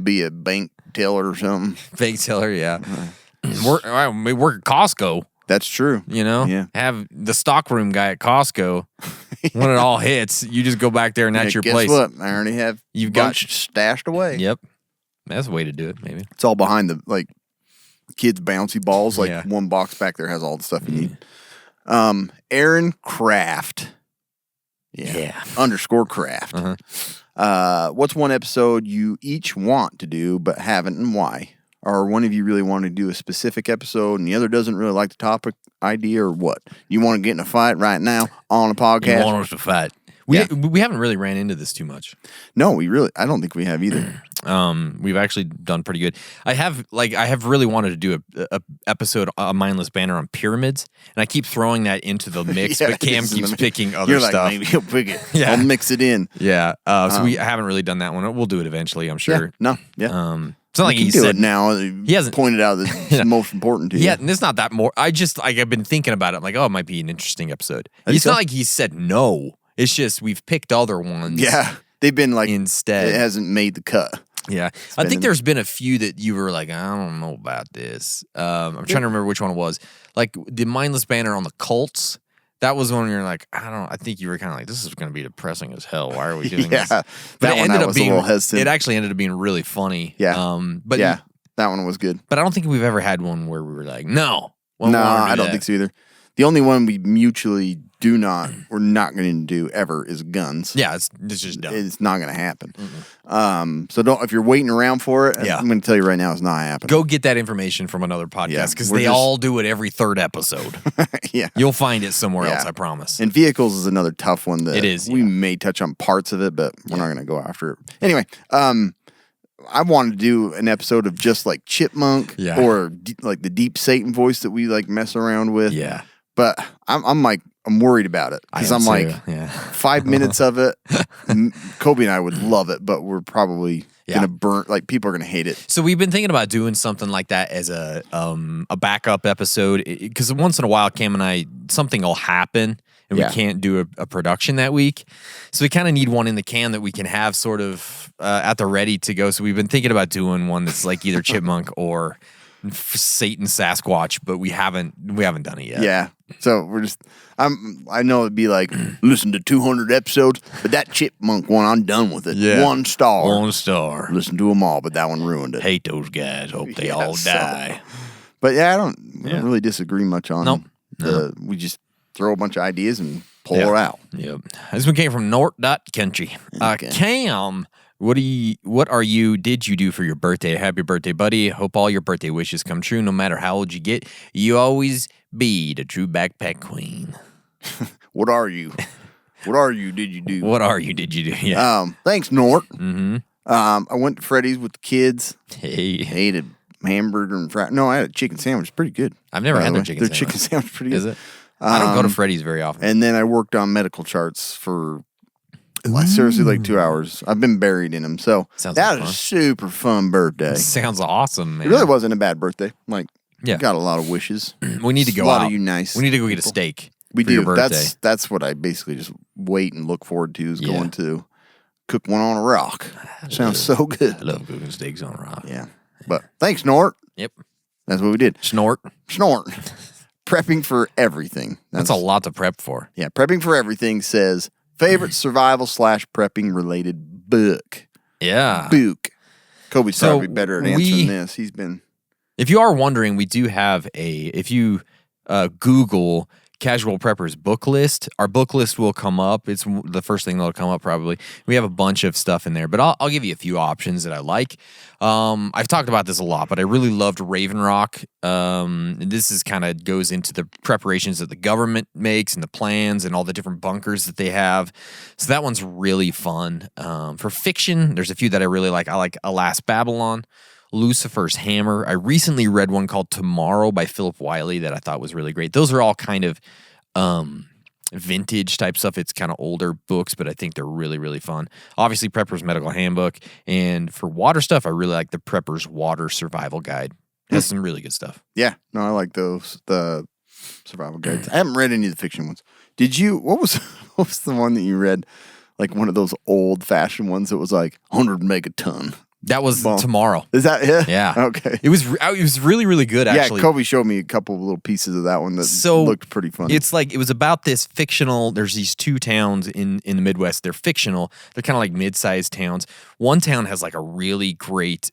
Speaker 5: be a bank teller or something.
Speaker 4: Bank teller, yeah. Work at Costco.
Speaker 5: That's true. Yeah.
Speaker 4: Have the stockroom guy at Costco. When it all hits, you just go back there and that's your
Speaker 5: guess
Speaker 4: place.
Speaker 5: What? I already have
Speaker 4: You've
Speaker 5: bunch
Speaker 4: got
Speaker 5: stashed away.
Speaker 4: Yep. That's a way to do it, maybe.
Speaker 5: It's all behind the like kids' bouncy balls. Like one box back there has all the stuff you need. Aaron Kraft. Yeah. _ Kraft. What's one episode you each want to do but haven't, and why? Or one of you really want to do a specific episode and the other doesn't really like the topic idea, or what? You want to get in a fight right now on a podcast?
Speaker 4: You want us to fight. We haven't really ran into this too much.
Speaker 5: No, I don't think we have either.
Speaker 4: We've actually done pretty good. I have really wanted to do a episode, a Mindless Banter on pyramids, and I keep throwing that into the mix, but Cam keeps picking other
Speaker 5: You're like,
Speaker 4: stuff.
Speaker 5: Maybe he'll pick it. I'll mix it in.
Speaker 4: Yeah. So we haven't really done that one. We'll do it eventually, I'm sure. It's not like he
Speaker 5: do
Speaker 4: said
Speaker 5: it now. He hasn't pointed out that it's most important to you.
Speaker 4: Yeah, and it's not that more. I've been thinking about it. Like, it might be an interesting episode. It's not like he said no. It's just we've picked other ones.
Speaker 5: Yeah, they've been like
Speaker 4: instead.
Speaker 5: It hasn't made the cut.
Speaker 4: Yeah, I think there's been a few that you were like, I don't know about this. I'm trying to remember which one it was. Like the Mindless Banter on the cults. That was when you're like, I think you were kind of like, this is going to be depressing as hell. Why are we doing this? But
Speaker 5: that
Speaker 4: it
Speaker 5: one
Speaker 4: ended
Speaker 5: I
Speaker 4: up
Speaker 5: was
Speaker 4: being
Speaker 5: a little hesitant.
Speaker 4: It actually ended up being really funny.
Speaker 5: Yeah.
Speaker 4: But
Speaker 5: that one was good.
Speaker 4: But I don't think we've ever had one where we were like, no.
Speaker 5: I don't think so either. The only one we mutually we're not going to do ever is guns.
Speaker 4: Yeah, it's just done.
Speaker 5: It's not going to happen. So if you're waiting around for it, I'm going to tell you right now, it's not happening.
Speaker 4: Go get that information from another podcast because they all do it every third episode.
Speaker 5: Yeah.
Speaker 4: You'll find it somewhere else, I promise.
Speaker 5: And vehicles is another tough one that
Speaker 4: it is.
Speaker 5: We may touch on parts of it, but we're not going to go after it. Anyway, I wanted to do an episode of just like Chipmunk or like the deep Satan voice that we like mess around with.
Speaker 4: Yeah.
Speaker 5: But I'm worried about it because I'm like 5 minutes of it. Kobe and I would love it, but we're probably gonna burn. Like people are gonna hate it.
Speaker 4: So we've been thinking about doing something like that as a backup episode because once in a while, Cam and I, something will happen and we can't do a production that week. So we kind of need one in the can that we can have sort of at the ready to go. So we've been thinking about doing one that's like either Chipmunk or Satan Sasquatch, but we haven't done it yet.
Speaker 5: Yeah. So we're just, I know it'd be like, listen to 200 episodes, but that chipmunk one, I'm done with it.
Speaker 4: Yeah.
Speaker 5: 1 star.
Speaker 4: 1 star.
Speaker 5: Listen to them all, but that one ruined it.
Speaker 4: Hate those guys. Hope they
Speaker 5: Yeah,
Speaker 4: all
Speaker 5: so-
Speaker 4: die.
Speaker 5: But yeah, I don't really disagree much on
Speaker 4: Nope.
Speaker 5: we just throw a bunch of ideas and pull
Speaker 4: Yeah.
Speaker 5: her out.
Speaker 4: Yep. This one came from Country.
Speaker 5: Okay.
Speaker 4: Cam, what are you did you do for your birthday? Happy birthday, buddy. Hope all your birthday wishes come true no matter how old you get. You always be the true backpack queen.
Speaker 5: What are you? What are you? Did you do?
Speaker 4: What are you did you do? Yeah.
Speaker 5: Thanks, Nort. I went to Freddy's with the kids.
Speaker 4: Hey.
Speaker 5: Ate a hamburger and no, I had a chicken sandwich. Pretty good.
Speaker 4: I've never
Speaker 5: by
Speaker 4: had
Speaker 5: the
Speaker 4: their
Speaker 5: way.
Speaker 4: chicken
Speaker 5: Their
Speaker 4: sandwich.
Speaker 5: chicken sandwich pretty good.
Speaker 4: Is it? I don't go to Freddy's very often.
Speaker 5: And then I worked on medical charts for seriously like 2 hours. I've been buried in them. So
Speaker 4: Sounds
Speaker 5: that
Speaker 4: like
Speaker 5: was
Speaker 4: fun.
Speaker 5: a super fun birthday.
Speaker 4: Sounds awesome, man.
Speaker 5: It really wasn't a bad birthday. Like,
Speaker 4: Yeah.
Speaker 5: got a lot of wishes.
Speaker 4: We need to go
Speaker 5: A lot
Speaker 4: out.
Speaker 5: of you nice
Speaker 4: We need to go get a
Speaker 5: people.
Speaker 4: steak.
Speaker 5: We
Speaker 4: for your
Speaker 5: do.
Speaker 4: birthday.
Speaker 5: That's what I basically just wait and look forward to is
Speaker 4: Yeah.
Speaker 5: going to cook one on a rock. Sounds so good.
Speaker 4: I love cooking steaks on a rock.
Speaker 5: Yeah. But thanks, Nort.
Speaker 4: Yep.
Speaker 5: That's what we did.
Speaker 4: Snort.
Speaker 5: Snort. Prepping for everything.
Speaker 4: That's a lot to prep for.
Speaker 5: Yeah, Prepping for Everything says favorite survival / prepping related book.
Speaker 4: Yeah.
Speaker 5: Book. Kobe's
Speaker 4: So
Speaker 5: probably better at answering this. He's been
Speaker 4: If you are wondering, we do have if you Google Casual Preppers book list, our book list will come up. It's the first thing that'll come up probably. We have a bunch of stuff in there, but I'll give you a few options that I like. I've talked about this a lot, but I really loved Raven Rock. This is kind of goes into the preparations that the government makes and the plans and all the different bunkers that they have. So that one's really fun. For fiction, there's a few that I really like. I like Alas Babylon, Lucifer's Hammer. I recently read one called Tomorrow by Philip Wiley that I thought was really great. Those are all kind of vintage type stuff. It's kind of older books, but I think they're really, really fun. Obviously, Prepper's Medical Handbook. And for water stuff, I really like the Prepper's Water Survival Guide. It has some really good stuff.
Speaker 5: Yeah, no, I like those, the survival guides. I haven't read any of the fiction ones. Did you, what was the one that you read? Like one of those old fashioned ones that was like 100 megaton.
Speaker 4: That was
Speaker 5: Bomb.
Speaker 4: Tomorrow.
Speaker 5: Is that it?
Speaker 4: Yeah.
Speaker 5: Okay.
Speaker 4: It was really, really good, actually.
Speaker 5: Yeah, Kobe showed me a couple of little pieces of that one that looked pretty funny.
Speaker 4: It's like, it was about this fictional, there's these 2 towns in the Midwest. They're fictional. They're kind of like mid-sized towns. One town has like a really great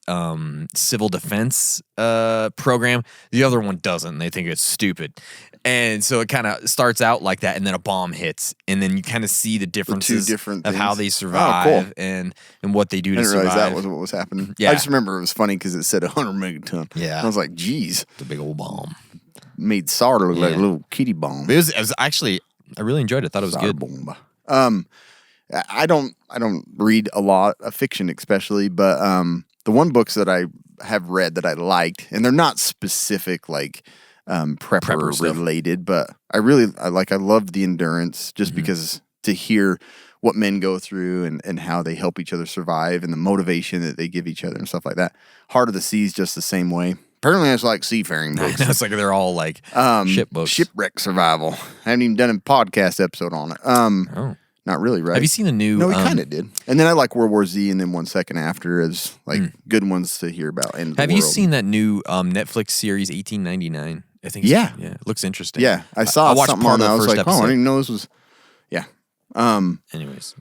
Speaker 4: civil defense program. The other one doesn't. And they think it's stupid. And so it kind of starts out like that, and then a bomb hits, and then you kind of see the differences
Speaker 5: different
Speaker 4: of how
Speaker 5: things.
Speaker 4: they
Speaker 5: Oh,
Speaker 4: survive
Speaker 5: cool.
Speaker 4: and what they do
Speaker 5: I
Speaker 4: to
Speaker 5: didn't
Speaker 4: survive.
Speaker 5: realize that was what was happening.
Speaker 4: Yeah.
Speaker 5: I just remember it was funny because it said 100 megaton.
Speaker 4: Yeah.
Speaker 5: I was like, geez,
Speaker 4: It's a big old bomb.
Speaker 5: made Sard look like a
Speaker 4: Yeah.
Speaker 5: little kitty bomb.
Speaker 4: It was actually, I really enjoyed it. I thought it was good.
Speaker 5: Bomba. I don't read a lot of fiction, especially, but the one books that I have read that I liked, and they're not specific like prepper
Speaker 4: stuff.
Speaker 5: related, but I loved the endurance just
Speaker 4: Mm-hmm.
Speaker 5: because to hear what men go through and how they help each other survive and the motivation that they give each other and stuff like that. Heart of the Sea is just the same way. Apparently, it's like seafaring books.
Speaker 4: It's like they're all like ship books.
Speaker 5: Shipwreck survival. I haven't even done a podcast episode on it. Not really, right?
Speaker 4: Have you seen the new?
Speaker 5: No, we kind of did. And then I like World War Z and then 1 Second After as like good ones to hear about. End of the
Speaker 4: Have you
Speaker 5: world.
Speaker 4: seen that new Netflix series 1899? I think.
Speaker 5: Yeah.
Speaker 4: Yeah. It looks interesting.
Speaker 5: Yeah, I saw
Speaker 4: watched
Speaker 5: something
Speaker 4: part
Speaker 5: on
Speaker 4: of
Speaker 5: that.
Speaker 4: the
Speaker 5: I was
Speaker 4: first
Speaker 5: like, oh, I
Speaker 4: episode.
Speaker 5: didn't even know this was. Yeah.
Speaker 4: Anyways,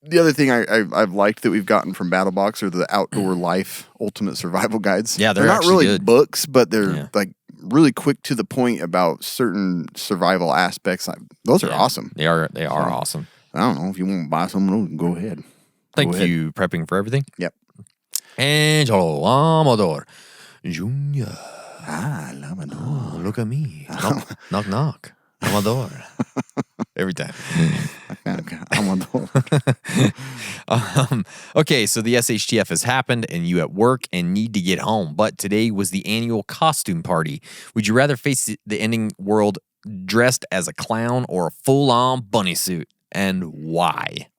Speaker 5: The other thing I've liked that we've gotten from BattleBox are the Outdoor Life Ultimate Survival Guides.
Speaker 4: Yeah, they're
Speaker 5: not
Speaker 4: actually
Speaker 5: really
Speaker 4: good.
Speaker 5: books, but they're
Speaker 4: Yeah.
Speaker 5: like really quick to the point about certain survival aspects. Those are awesome.
Speaker 4: They are awesome.
Speaker 5: I don't know if you want to buy some of those, go ahead.
Speaker 4: Thank
Speaker 5: Go ahead.
Speaker 4: you, prepping for everything.
Speaker 5: Yep.
Speaker 4: Angelo Amador Junior.
Speaker 5: Ah, Labrador.
Speaker 4: Oh, look at me. Knock, knock, knock. Amador. Every time.
Speaker 5: I'm on
Speaker 4: Okay, so the SHTF has happened and you at work and need to get home. But today was the annual costume party. Would you rather face the ending world dressed as a clown or a full-on bunny suit? And why?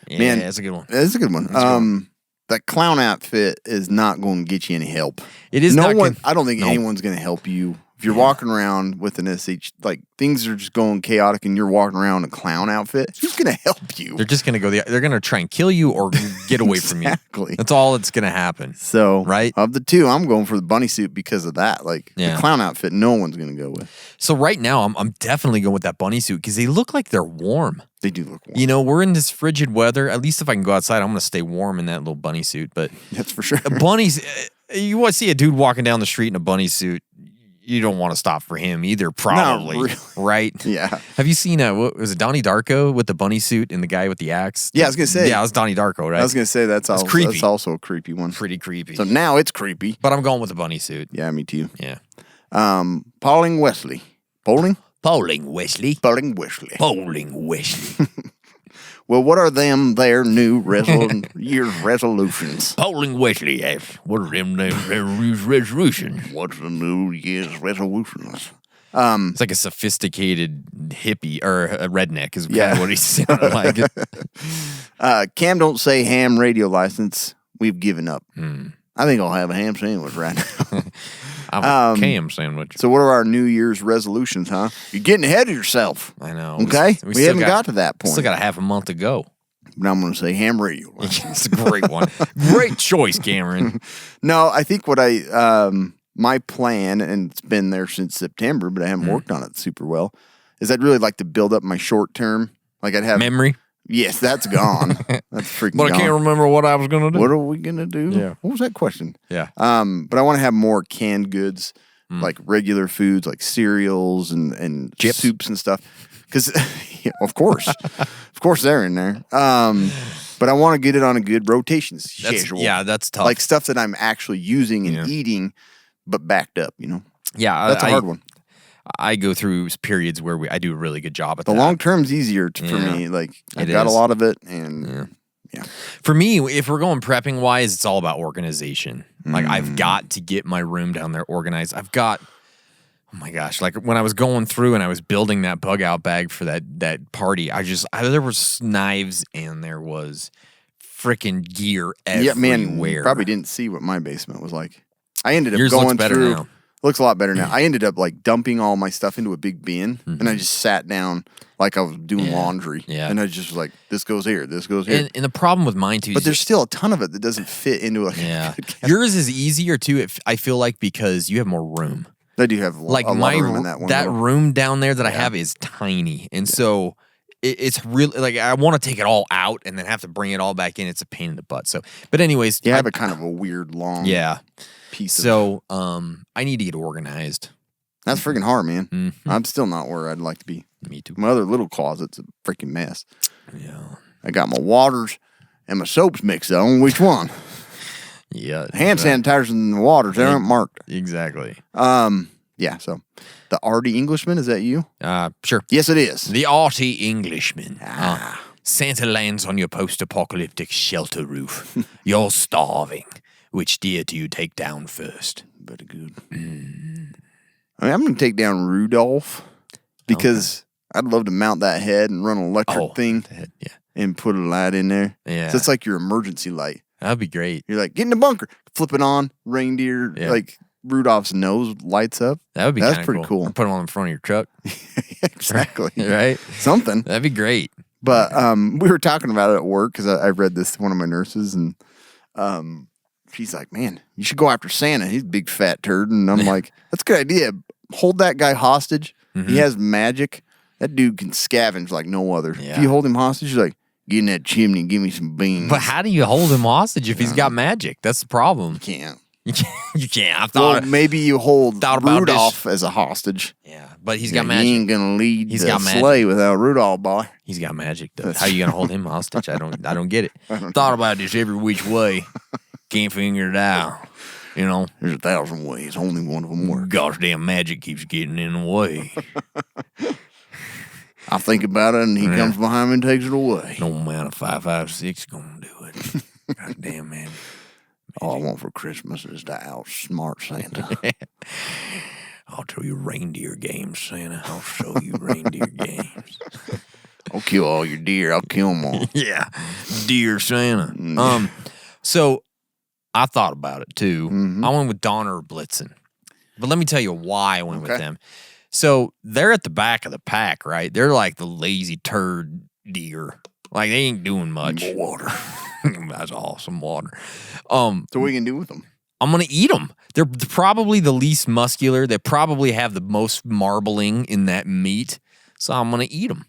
Speaker 4: Yeah,
Speaker 5: Man,
Speaker 4: that's a good one.
Speaker 5: That's a good one. That clown outfit is not going to get you any help.
Speaker 4: It is
Speaker 5: no
Speaker 4: not
Speaker 5: one.
Speaker 4: gon-
Speaker 5: I don't think
Speaker 4: no.
Speaker 5: anyone's going to help you If you're walking around with an SH, like things are just going chaotic and you're walking around in a clown outfit, who's going to help you?
Speaker 4: They're just going to go, they're going to try and kill you or get away from you.
Speaker 5: Exactly.
Speaker 4: That's all that's going to happen.
Speaker 5: So,
Speaker 4: right?
Speaker 5: Of the two, I'm going for the bunny suit because of that. Like, the clown outfit, no one's going to go with.
Speaker 4: So right now, I'm definitely going with that bunny suit because they look like they're warm.
Speaker 5: They do look warm.
Speaker 4: You know, we're in this frigid weather. At least if I can go outside, I'm going to stay warm in that little bunny suit. But
Speaker 5: that's for sure.
Speaker 4: Bunnies, you want to see a dude walking down the street in a bunny suit, you don't want to stop for him either, probably.
Speaker 5: Really.
Speaker 4: Right?
Speaker 5: Yeah.
Speaker 4: Have you seen, what was it, Donnie Darko with the bunny suit and the guy with the axe?
Speaker 5: Yeah, I was going to say.
Speaker 4: Yeah, it was Donnie Darko, right?
Speaker 5: I was going to say that's
Speaker 4: creepy.
Speaker 5: That's also a creepy one.
Speaker 4: Pretty creepy.
Speaker 5: So now it's creepy.
Speaker 4: But I'm going with the bunny suit.
Speaker 5: Yeah, me too.
Speaker 4: Yeah.
Speaker 5: Pauling Wesley. Bowling?
Speaker 4: Bowling Wesley.
Speaker 5: Bowling Wesley.
Speaker 4: Bowling Wesley.
Speaker 5: Well, what are their new year's resolutions?
Speaker 4: Bowling Wesley asks, what are them resolutions?
Speaker 5: What's the new year's resolutions?
Speaker 4: It's like a sophisticated hippie or a redneck is kind of what he sounded like.
Speaker 5: Cam don't say ham radio license. We've given up. I think I'll have a ham sandwich right now.
Speaker 4: I'm a Cam sandwich.
Speaker 5: So what are our New Year's resolutions, huh? You're getting ahead of yourself.
Speaker 4: I know.
Speaker 5: Okay? We haven't got to that point.
Speaker 4: Still got a half a month to go.
Speaker 5: But I'm going to say ham radio license.
Speaker 4: It's a great one. Great choice, Cameron.
Speaker 5: No, I think what my plan, and it's been there since September, but I haven't worked on it super well, is I'd really like to build up my short term. Like I'd have
Speaker 4: memory.
Speaker 5: Yes, that's gone. That's freaking
Speaker 4: But
Speaker 5: gone.
Speaker 4: I can't remember what I was going to do.
Speaker 5: What are we going to do?
Speaker 4: Yeah.
Speaker 5: What was that question?
Speaker 4: Yeah.
Speaker 5: But I want to have more canned goods, like regular foods, like cereals and
Speaker 4: chips,
Speaker 5: soups and stuff. Because, of course, they're in there. But I want to get it on a good rotation schedule.
Speaker 4: Yeah, that's tough.
Speaker 5: Like stuff that I'm actually using and eating, but backed up. You know.
Speaker 4: Yeah,
Speaker 5: that's a hard one.
Speaker 4: I go through periods where I do a really good job at
Speaker 5: the
Speaker 4: that.
Speaker 5: long term's easier for me. Like I've got a lot of it, and yeah.
Speaker 4: For me, if we're going prepping wise, it's all about organization. Like I've got to get my room down there organized. I've got, oh my gosh, like when I was going through and I was building that bug out bag for that party, there was knives and there was freaking gear everywhere.
Speaker 5: Yeah, man, you probably didn't see what my basement was like. I ended up
Speaker 4: Yours
Speaker 5: going
Speaker 4: looks better
Speaker 5: through.
Speaker 4: now.
Speaker 5: Looks a lot better now. I ended up like dumping all my stuff into a big bin, and I just sat down like I was doing laundry.
Speaker 4: Yeah.
Speaker 5: And I just was like, this goes here, this goes here.
Speaker 4: And the problem with mine too,
Speaker 5: but there's still a ton of it that doesn't fit into a good
Speaker 4: Yours is easier too. I feel like because you have more room.
Speaker 5: I do have
Speaker 4: like
Speaker 5: a lot of room in that one.
Speaker 4: That room down there that I have is tiny, and so it's really like I want to take it all out and then have to bring it all back in. It's a pain in the butt. So, but anyways,
Speaker 5: you have a kind of a weird long piece.
Speaker 4: So, I need to get organized.
Speaker 5: That's freaking hard, man. I'm still not where I'd like to be.
Speaker 4: Me too.
Speaker 5: My other little closet's a freaking mess.
Speaker 4: Yeah.
Speaker 5: I got my waters and my soaps mixed up. On which one?
Speaker 4: Yeah.
Speaker 5: Hand sanitizers and the waters, they aren't marked.
Speaker 4: Exactly.
Speaker 5: Yeah, so the arty Englishman, is that you?
Speaker 4: Sure.
Speaker 5: Yes, it is.
Speaker 4: The arty Englishman. Santa lands on your post-apocalyptic shelter roof. You're starving. Which deer do you take down first?
Speaker 5: Very good. I mean, I'm going to take down Rudolph because I'd love to mount that head and run an electric thing and put a light in there.
Speaker 4: Yeah.
Speaker 5: So it's like your emergency light.
Speaker 4: That'd be great.
Speaker 5: You're like, get in the bunker, flip it on, reindeer, like Rudolph's nose lights up.
Speaker 4: That would be
Speaker 5: That's pretty cool.
Speaker 4: Or put them on in front of your truck.
Speaker 5: Exactly.
Speaker 4: Right?
Speaker 5: Something.
Speaker 4: That'd be great.
Speaker 5: But we were talking about it at work because I read this to one of my nurses, and she's like, man, you should go after Santa. He's a big fat turd. And I'm like, that's a good idea. Hold that guy hostage. He has magic. That dude can scavenge like no other.
Speaker 4: Yeah.
Speaker 5: If you hold him hostage, you're like, get in that chimney and give me some beans.
Speaker 4: But how do you hold him hostage if he's got magic? That's the problem.
Speaker 5: You can't.
Speaker 4: You can't. I
Speaker 5: Well,
Speaker 4: thought
Speaker 5: maybe you hold
Speaker 4: about
Speaker 5: Rudolph as a hostage.
Speaker 4: Yeah, but he's got magic.
Speaker 5: He ain't gonna lead
Speaker 4: He's
Speaker 5: the
Speaker 4: got magic.
Speaker 5: sleigh without Rudolph, boy.
Speaker 4: He's got magic though. How you gonna hold him hostage? I don't get it. Thought about this every which way. Can't figure it out. You know,
Speaker 5: there's 1,000 ways. Only one of them works.
Speaker 4: Gosh damn, magic keeps getting in the way.
Speaker 5: I think about it, and he comes behind me and takes it away.
Speaker 4: No amount of 556 gonna do it. God damn, man.
Speaker 5: All I want for Christmas is to outsmart Santa.
Speaker 4: I'll show you reindeer games, Santa. I'll show you reindeer games.
Speaker 5: I'll kill all your deer. I'll kill them all.
Speaker 4: Yeah, dear Santa. So I thought about it too. I went with Donner or Blitzen. But let me tell you why I went with
Speaker 5: Okay.
Speaker 4: them. So they're at the back of the pack, right? They're like the lazy turd deer. Like they ain't doing much.
Speaker 5: More water.
Speaker 4: That's awesome water.
Speaker 5: So what are you gonna do with them?
Speaker 4: I'm gonna eat them. They're probably the least muscular. They probably have the most marbling in that meat. So I'm gonna eat them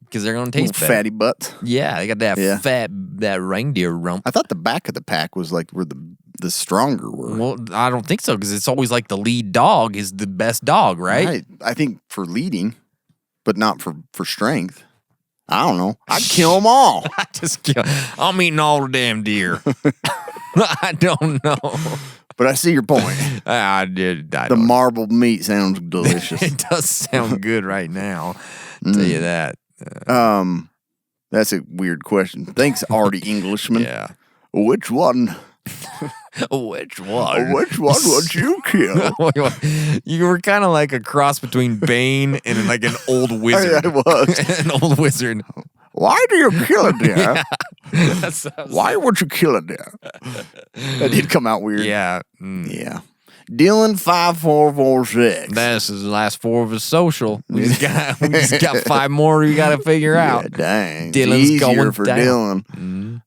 Speaker 4: because they're gonna taste
Speaker 5: Little
Speaker 4: better.
Speaker 5: fatty butts.
Speaker 4: Yeah, they got that that reindeer rump.
Speaker 5: I thought the back of the pack was like where the stronger were.
Speaker 4: Well, I don't think so because it's always like the lead dog is the best dog, right?
Speaker 5: I think for leading, but not for strength. I don't know. I'd kill them all.
Speaker 4: I just kill. I'm eating all the damn deer. I don't know.
Speaker 5: But I see your point.
Speaker 4: I did.
Speaker 5: The marbled meat sounds delicious.
Speaker 4: It does sound good right now. Tell you that.
Speaker 5: That's a weird question. Thanks, Artie Englishman.
Speaker 4: Yeah.
Speaker 5: Which one?
Speaker 4: Which one?
Speaker 5: Which one would you kill?
Speaker 4: You were kind of like a cross between Bane and like an old wizard.
Speaker 5: I was.
Speaker 4: An old wizard.
Speaker 5: Why do you kill a deer?
Speaker 4: That sounds-
Speaker 5: Why would you kill a deer? That did come out weird.
Speaker 4: Yeah.
Speaker 5: Yeah. Dylan 5446.
Speaker 4: That's his last four of his social. We just got 5 more we got to figure out.
Speaker 5: Yeah, dang.
Speaker 4: Dylan's
Speaker 5: It's easier
Speaker 4: going
Speaker 5: for
Speaker 4: down.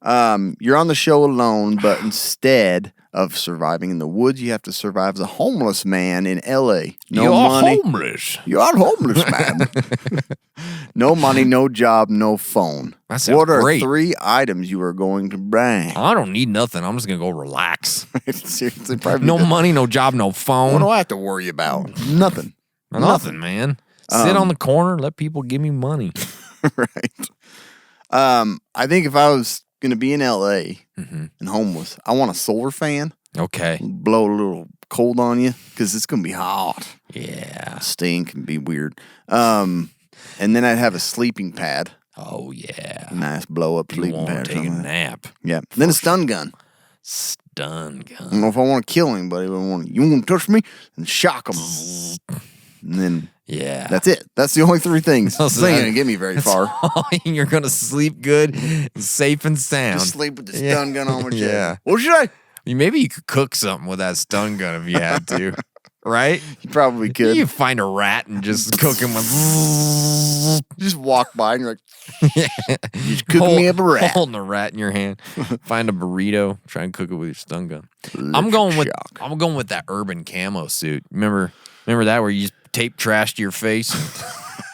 Speaker 5: Dylan. You're on the show alone, but instead of surviving in the woods, you have to survive as a homeless man in L.A. No
Speaker 4: You're
Speaker 5: money.
Speaker 4: homeless.
Speaker 5: You're homeless, man. No money, no job, no phone.
Speaker 4: That sounds
Speaker 5: What are
Speaker 4: great.
Speaker 5: 3 items you are going to bring?
Speaker 4: I don't need nothing. I'm just going to go relax.
Speaker 5: Seriously, probably
Speaker 4: No money, no job, no
Speaker 5: What
Speaker 4: phone.
Speaker 5: do I have to worry about? Nothing.
Speaker 4: Nothing, man. Sit on the corner, let people give me money.
Speaker 5: Right. I think if I was going to be in L.A. and homeless, I want a solar fan.
Speaker 4: Okay.
Speaker 5: Blow a little cold on you because it's going to be hot.
Speaker 4: Yeah.
Speaker 5: Stink can be weird. And then I'd have a sleeping pad.
Speaker 4: Oh, yeah.
Speaker 5: Nice blow up
Speaker 4: You
Speaker 5: sleeping
Speaker 4: want
Speaker 5: pad.
Speaker 4: to
Speaker 5: or
Speaker 4: take a
Speaker 5: something.
Speaker 4: nap.
Speaker 5: Yeah. Then a stun gun.
Speaker 4: Stun
Speaker 5: I don't
Speaker 4: gun.
Speaker 5: know if I want to kill anybody, but you want to touch me? And shock them. And then
Speaker 4: Yeah.
Speaker 5: that's it. That's the only 3 things.
Speaker 4: So
Speaker 5: This ain't
Speaker 4: that-
Speaker 5: going to get me very far.
Speaker 4: You're going to sleep good, safe and sound.
Speaker 5: Just sleep with the stun gun on my chest.
Speaker 4: Yeah.
Speaker 5: What should I?
Speaker 4: Maybe you could cook something with that stun gun if you had to. Right?
Speaker 5: You probably could.
Speaker 4: You find a rat and just cook him with.
Speaker 5: Just walk by and you're like, just cooking me up a rat.
Speaker 4: Holding a rat in your hand. Find a burrito. Try and cook it with your stun gun. I'm
Speaker 5: Electric
Speaker 4: going with.
Speaker 5: shock.
Speaker 4: I'm going with that urban camo suit. Remember that where you just tape trash to your face.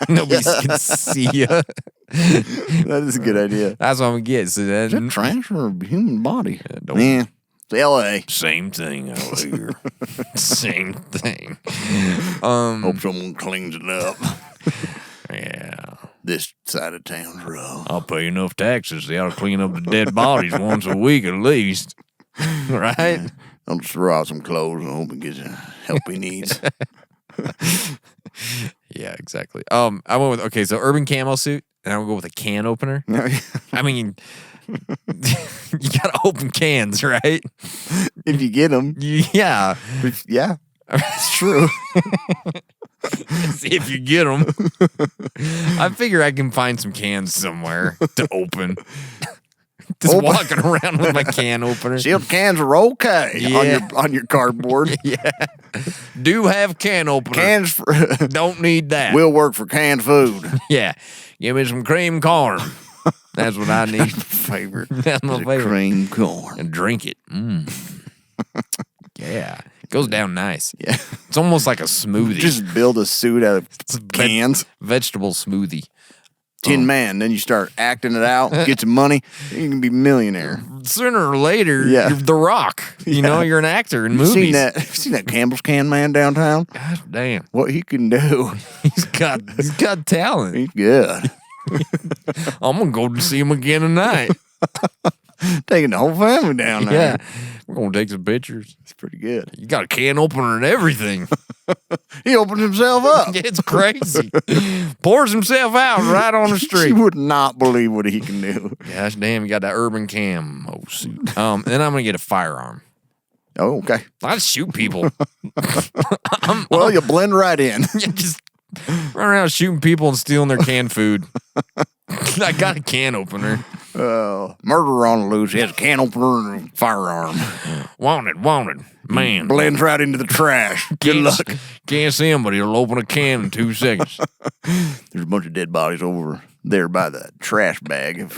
Speaker 4: Nobody can see you.
Speaker 5: That is a good idea.
Speaker 4: That's what I'm gonna get. So
Speaker 5: Is that
Speaker 4: that
Speaker 5: trash or a human body?
Speaker 4: don't-
Speaker 5: Yeah. It's L.A.
Speaker 4: same thing out here. Same thing.
Speaker 5: Hope someone cleans it up.
Speaker 4: Yeah.
Speaker 5: This side of town's rough.
Speaker 4: I'll pay enough taxes. They ought to clean up the dead bodies once a week at least. Right?
Speaker 5: I'll just throw out some clothes and hope he gets the help he needs.
Speaker 4: Yeah, exactly. I went with so urban camo suit, and I'm gonna go with a can opener. I mean, you gotta open cans, right?
Speaker 5: If you get them.
Speaker 4: Yeah,
Speaker 5: Yeah. It's true.
Speaker 4: if you get them. I figure I can find some cans somewhere to open. Just
Speaker 5: Open.
Speaker 4: walking around with my can opener.
Speaker 5: Sealed cans are okay
Speaker 4: Yeah.
Speaker 5: on your cardboard.
Speaker 4: Yeah, do have can opener.
Speaker 5: Cans for,
Speaker 4: Don't need that.
Speaker 5: will work for canned food.
Speaker 4: Yeah, give me some cream corn. That's what I need.
Speaker 5: Favorite.
Speaker 4: That's my
Speaker 5: is a
Speaker 4: favorite.
Speaker 5: cream corn.
Speaker 4: And drink it. Yeah, it goes down nice.
Speaker 5: Yeah.
Speaker 4: It's almost like a smoothie.
Speaker 5: Just build a suit out
Speaker 4: It's a
Speaker 5: of cans.
Speaker 4: vegetable smoothie.
Speaker 5: Tin Man. Then you start acting it out, get some money, you can be millionaire.
Speaker 4: Sooner or later,
Speaker 5: Yeah.
Speaker 4: you're The Rock. You know, you're an actor in movies.
Speaker 5: Seen that Campbell's Can Man downtown?
Speaker 4: God damn,
Speaker 5: What he can do.
Speaker 4: he's got talent.
Speaker 5: He's good.
Speaker 4: I'm gonna go to see him again tonight.
Speaker 5: Taking the whole family down there.
Speaker 4: Yeah, we're gonna take some pictures.
Speaker 5: It's pretty good.
Speaker 4: You got a can opener and everything.
Speaker 5: He opens himself up.
Speaker 4: It's crazy. Pours himself out right on the
Speaker 5: You
Speaker 4: street.
Speaker 5: would not believe what he can do.
Speaker 4: Gosh damn, you got that urban camo suit. Then I'm gonna get a firearm.
Speaker 5: Oh, okay.
Speaker 4: I shoot people.
Speaker 5: Well, you blend right in.
Speaker 4: Just run around shooting people and stealing their canned food. I got a can opener.
Speaker 5: Murderer on the loose. He has a can opener and a firearm.
Speaker 4: Wanted, man.
Speaker 5: Blends right into the trash. Good luck.
Speaker 4: Can't see him, but he'll open a can in 2 seconds.
Speaker 5: There's a bunch of dead bodies over there by the trash bag.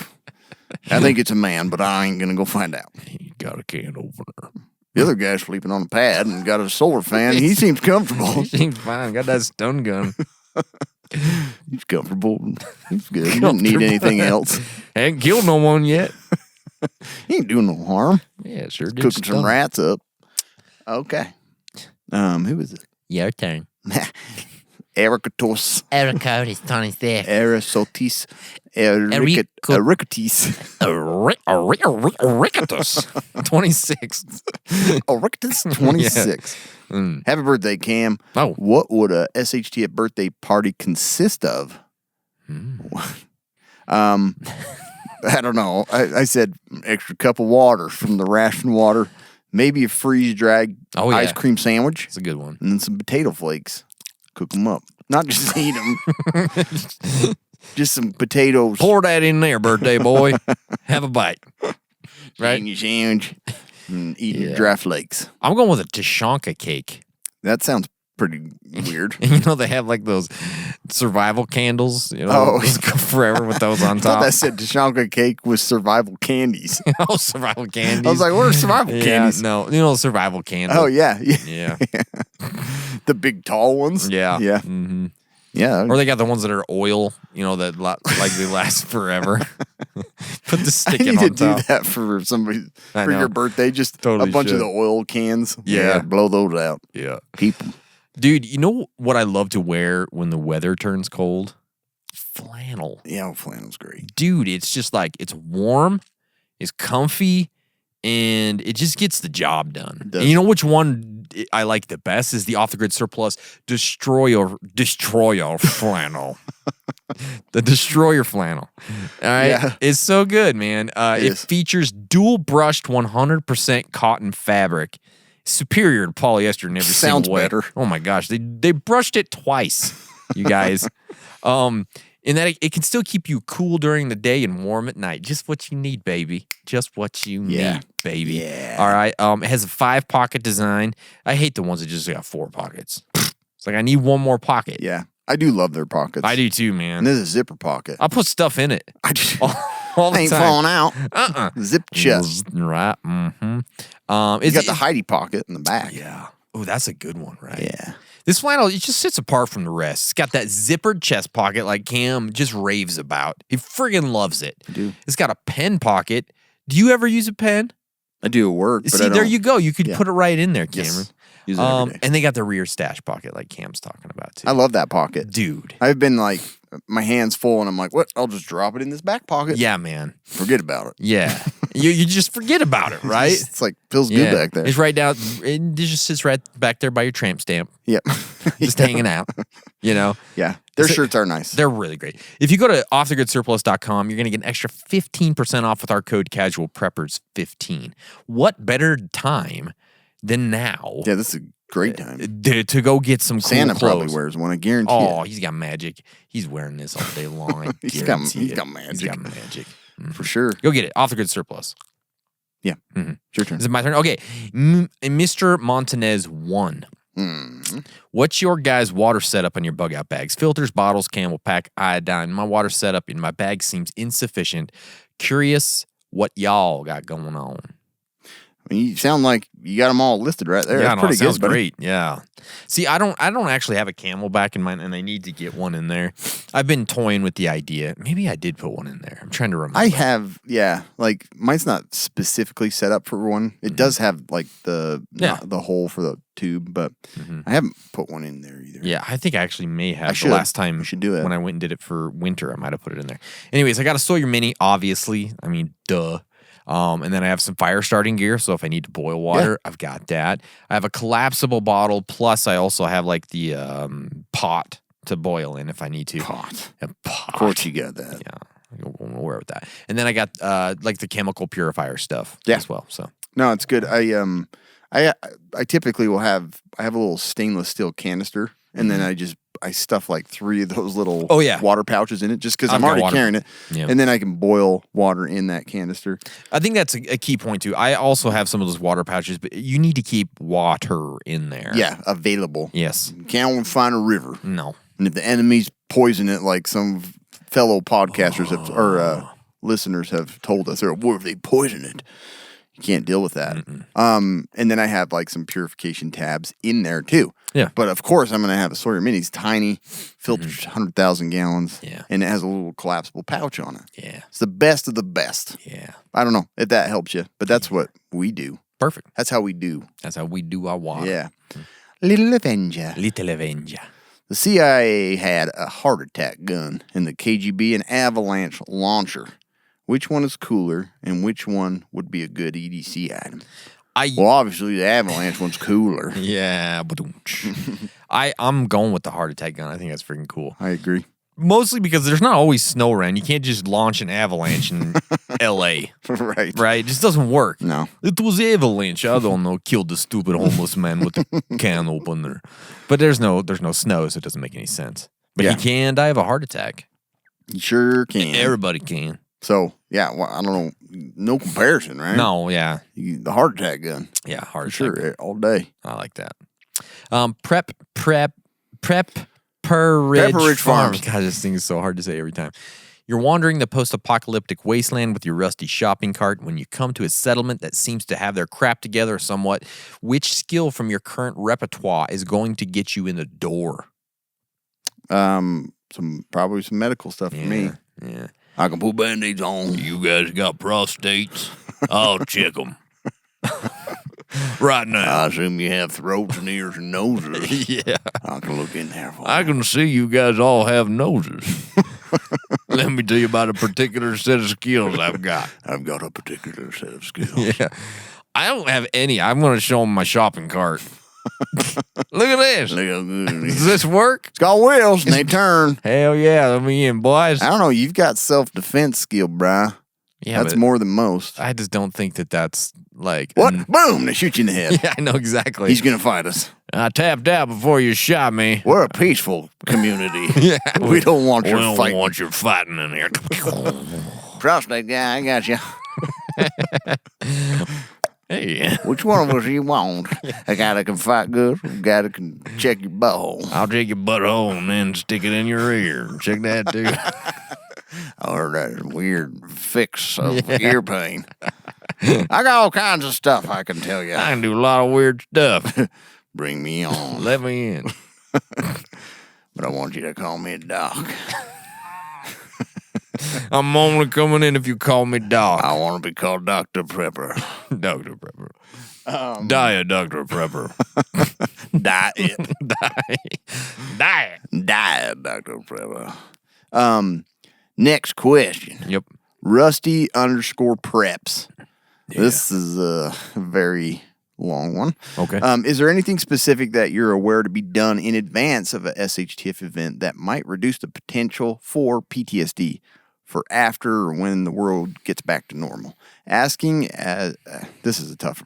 Speaker 5: I think it's a man, but I ain't gonna go find out.
Speaker 4: He got a can opener.
Speaker 5: The other guy's sleeping on a pad and got a solar fan. He seems comfortable.
Speaker 4: He seems fine. Got that stun gun.
Speaker 5: He's comfortable. He's good. He doesn't need anything else.
Speaker 4: Ain't killed no one yet.
Speaker 5: He ain't doing no harm.
Speaker 4: Yeah, sure did.
Speaker 5: Cooking some rats up. Okay. Who was it?
Speaker 4: Your turn.
Speaker 5: Ericatos.
Speaker 4: Ericotis 26.
Speaker 5: Erisotis. Ericatis.
Speaker 4: Ericatus 26.
Speaker 5: Ericatis 26. Happy birthday, Cam.
Speaker 4: Oh.
Speaker 5: What would a SHTF birthday party consist of? I don't know. I said extra cup of water from the ration water. Maybe a freeze-dried ice cream sandwich.
Speaker 4: That's a good one.
Speaker 5: And then some potato flakes. Cook them up. Not just eat them. Just some potatoes.
Speaker 4: Pour that in there, birthday boy. Have a bite. Right?
Speaker 5: Eating your sandwich and eating dry flakes.
Speaker 4: I'm going with a Tashanka cake.
Speaker 5: That sounds pretty weird.
Speaker 4: And you know they have like those survival candles. You know, just go forever with those on
Speaker 5: I thought
Speaker 4: top.
Speaker 5: that said Tashanka cake with survival candies.
Speaker 4: Oh, survival candies.
Speaker 5: I was like, what are survival candies?
Speaker 4: No, you know, survival candles.
Speaker 5: Oh, yeah.
Speaker 4: Yeah.
Speaker 5: The big tall ones?
Speaker 4: Yeah.
Speaker 5: Yeah.
Speaker 4: Mm-hmm.
Speaker 5: Yeah.
Speaker 4: Or they got the ones that are oil, you know, that like they last forever. Put the stick
Speaker 5: I
Speaker 4: in
Speaker 5: need
Speaker 4: on
Speaker 5: to do
Speaker 4: top.
Speaker 5: that for somebody
Speaker 4: I
Speaker 5: for
Speaker 4: know.
Speaker 5: your birthday. Just
Speaker 4: Totally
Speaker 5: a bunch
Speaker 4: should.
Speaker 5: of the oil cans.
Speaker 4: Yeah.
Speaker 5: Blow those out.
Speaker 4: Yeah.
Speaker 5: Keep them.
Speaker 4: Dude, you know what I love to wear when the weather turns cold? Flannel.
Speaker 5: Yeah, flannel's great.
Speaker 4: Dude, it's just like, it's warm, it's comfy, and it just gets the job done.
Speaker 5: does.
Speaker 4: And you know which one I like the best is the Off the Grid Surplus Destroyer flannel. The Destroyer flannel. All right.
Speaker 5: Yeah.
Speaker 4: It's so good, man. It
Speaker 5: is.
Speaker 4: features dual brushed 100% cotton fabric. Superior to polyester in every
Speaker 5: Sounds
Speaker 4: single way.
Speaker 5: better.
Speaker 4: Oh my gosh. They brushed it twice, you guys. In that it can still keep you cool during the day and warm at night. Just what you need, baby. Just what you need, baby.
Speaker 5: Yeah.
Speaker 4: All right. It has a 5-pocket design. I hate the ones that just got 4 pockets. It's like I need one more pocket.
Speaker 5: Yeah. I do love their pockets.
Speaker 4: I do too,
Speaker 5: And
Speaker 4: man.
Speaker 5: this is a zipper pocket.
Speaker 4: I'll put stuff in it.
Speaker 5: I just
Speaker 4: All the
Speaker 5: ain't
Speaker 4: time.
Speaker 5: falling out. Zip chest.
Speaker 4: Right. Mm-hmm.
Speaker 5: You got the Heidi pocket in the back.
Speaker 4: Yeah. Oh, that's a good one, right?
Speaker 5: Yeah.
Speaker 4: This flannel, it just sits apart from the rest. It's got that zippered chest pocket like Cam just raves about. He friggin' loves it.
Speaker 5: I do.
Speaker 4: It's got a pen pocket. Do you ever use a pen?
Speaker 5: I do at work. But
Speaker 4: See,
Speaker 5: I
Speaker 4: there
Speaker 5: don't.
Speaker 4: you go. You could
Speaker 5: Yeah.
Speaker 4: put it right in there, Cameron.
Speaker 5: Yes. Use it every day.
Speaker 4: And they got the rear stash pocket like Cam's talking about too.
Speaker 5: I love that pocket.
Speaker 4: Dude.
Speaker 5: I've been like, my hand's full, and I'm like, what? I'll just drop it in this back pocket.
Speaker 4: Yeah, man.
Speaker 5: Forget about it.
Speaker 4: Yeah. you just forget about it, right?
Speaker 5: It's like, feels good back there.
Speaker 4: It's right down. It just sits right back there by your tramp stamp,
Speaker 5: Yep.
Speaker 4: just hanging out. You know?
Speaker 5: Yeah. Their
Speaker 4: So-
Speaker 5: shirts are nice.
Speaker 4: They're really great. If you go to offthegridsurplus.com, you're going to get an extra 15% off with our code CASUALPREPPERS15. What better time than now
Speaker 5: Yeah, this is a great time.
Speaker 4: to go get some cool
Speaker 5: Santa
Speaker 4: clothes?
Speaker 5: probably wears one. I guarantee
Speaker 4: Oh,
Speaker 5: it.
Speaker 4: he's got magic. He's wearing this all day long. I
Speaker 5: He's got
Speaker 4: guarantee
Speaker 5: magic.
Speaker 4: He's got magic.
Speaker 5: For sure.
Speaker 4: Go get it. Off the Grid Surplus.
Speaker 5: Yeah.
Speaker 4: Mhm.
Speaker 5: It's your turn.
Speaker 4: Is it my turn? Okay. Mr. Montanez 1. What's your guys' water setup on your bug out bags? Filters, bottles, Camel pack, iodine. My water setup in my bag seems insufficient. Curious what y'all got going on.
Speaker 5: I mean, you sound like you got them all listed right there.
Speaker 4: Yeah,
Speaker 5: That's
Speaker 4: no,
Speaker 5: pretty
Speaker 4: it sounds
Speaker 5: good, buddy.
Speaker 4: great. Yeah. See, I don't actually have a Camelback in mine, and I need to get one in there. I've been toying with the idea. Maybe I did put one in there. I'm trying to remember.
Speaker 5: I have, like mine's not specifically set up for one. It does have like the hole for the tube, but I haven't put one in there either.
Speaker 4: Yeah, I think I actually may have.
Speaker 5: I should.
Speaker 4: The last time
Speaker 5: I should do it.
Speaker 4: when I went and did it for winter, I might have put it in there. Anyways, I got a Sawyer Mini, obviously. I mean, duh. And then I have some fire starting gear, so if I need to boil water, I've got that. I have a collapsible bottle, plus I also have like the pot to boil in if I need to.
Speaker 5: Pot.
Speaker 4: A pot.
Speaker 5: Of course you got that.
Speaker 4: Yeah, I'm aware with that. And then I got like the chemical purifier stuff as well. So
Speaker 5: No, it's good. I typically will have a little stainless steel canister, and then I I stuff like 3 of those little water pouches in it just because I'm
Speaker 4: got
Speaker 5: already
Speaker 4: water.
Speaker 5: carrying it.
Speaker 4: Yeah.
Speaker 5: And then I can boil water in that canister.
Speaker 4: I think that's a key point too. I also have some of those water pouches, but you need to keep water in there.
Speaker 5: Yeah, available.
Speaker 4: Yes.
Speaker 5: You can't find a river.
Speaker 4: No.
Speaker 5: And if the enemies poison it, like some fellow podcasters or listeners have told us, or what if they poison it? You can't deal with that. And then I have like some purification tabs in there too.
Speaker 4: Yeah.
Speaker 5: But of course, I'm going to have a Sawyer Mini's tiny, filters 100,000 gallons.
Speaker 4: Yeah.
Speaker 5: And it has a little collapsible pouch on it.
Speaker 4: Yeah.
Speaker 5: It's the best of the best.
Speaker 4: Yeah.
Speaker 5: I don't know if that helps you, but that's what we do.
Speaker 4: Perfect.
Speaker 5: That's how we do.
Speaker 4: That's how we do our water.
Speaker 5: Yeah. Little Avenger.
Speaker 4: Little Avenger.
Speaker 5: The CIA had a heart attack gun and the KGB an avalanche launcher. Which one is cooler and which one would be a good EDC item? Well, obviously the avalanche one's cooler.
Speaker 4: Yeah. I'm going with the heart attack gun. I think that's freaking cool.
Speaker 5: I agree.
Speaker 4: Mostly because there's not always snow around. You can't just launch an avalanche in L.A.
Speaker 5: Right.
Speaker 4: Right? It just doesn't work.
Speaker 5: No.
Speaker 4: It was avalanche. I don't know. Killed the stupid homeless man with the can opener. But there's no snow, so it doesn't make any sense. But he can die of a heart attack.
Speaker 5: You sure can.
Speaker 4: Everybody can.
Speaker 5: So, yeah, well, I don't know. No comparison, right?
Speaker 4: No, yeah.
Speaker 5: The heart attack gun.
Speaker 4: Yeah, heart attack.
Speaker 5: Sure, all day.
Speaker 4: I like that. Pepperidge Farms. God, this thing is so hard to say every time. You're wandering the post-apocalyptic wasteland with your rusty shopping cart when you come to a settlement that seems to have their crap together somewhat. Which skill from your current repertoire is going to get you in the door?
Speaker 5: Probably some medical stuff for me.
Speaker 4: Yeah.
Speaker 5: I can put Band-Aids on.
Speaker 4: You guys got prostates? I'll check them. Right now.
Speaker 5: I assume you have throats and ears and noses.
Speaker 4: Yeah.
Speaker 5: I can look in there for
Speaker 4: I
Speaker 5: you.
Speaker 4: can see you guys all have noses. Let me tell you about a particular set of skills I've got.
Speaker 5: I've got a particular set of skills.
Speaker 4: Yeah. I don't have any. I'm going to show them my shopping cart. Look at this.
Speaker 5: Look how good it
Speaker 4: Does
Speaker 5: is.
Speaker 4: this work?
Speaker 5: It's got wheels and they turn.
Speaker 4: Hell yeah. Let me in, boys.
Speaker 5: I don't know. You've got self-defense skill, bruh.
Speaker 4: Yeah,
Speaker 5: that's
Speaker 4: but
Speaker 5: more than most.
Speaker 4: I just don't think that's like...
Speaker 5: What? Boom! They shoot you in the head.
Speaker 4: Yeah, I know exactly.
Speaker 5: He's going to fight us.
Speaker 4: I tapped out before you shot me.
Speaker 5: We're a peaceful community.
Speaker 4: Yeah.
Speaker 5: We don't want
Speaker 4: We
Speaker 5: your
Speaker 4: don't
Speaker 5: fighting.
Speaker 4: want your fighting in here.
Speaker 5: Prostate guy, I got you.
Speaker 4: Hey.
Speaker 5: Which one of us you want? A guy that can fight good, or a guy that can check your butthole.
Speaker 4: I'll take your butthole and then stick it in your ear. Check that, too.
Speaker 5: Or that weird fix of ear pain. I got all kinds of stuff I can tell you.
Speaker 4: I can do a lot of weird stuff.
Speaker 5: Bring me on.
Speaker 4: Let me in.
Speaker 5: But I want you to call me Doc.
Speaker 4: I'm only coming in if you call me Doc.
Speaker 5: I want to be called Dr. Prepper.
Speaker 4: Dr. Prepper. Diet Dr. Prepper.
Speaker 5: Diet.
Speaker 4: Diet.
Speaker 5: Diet, Dr. Prepper. Next question.
Speaker 4: Yep.
Speaker 5: Rusty_preps. This is a very long one.
Speaker 4: Okay.
Speaker 5: Is there anything specific that you're aware to be done in advance of a SHTF event that might reduce the potential for PTSD for after or when the world gets back to normal? Asking as this is a tough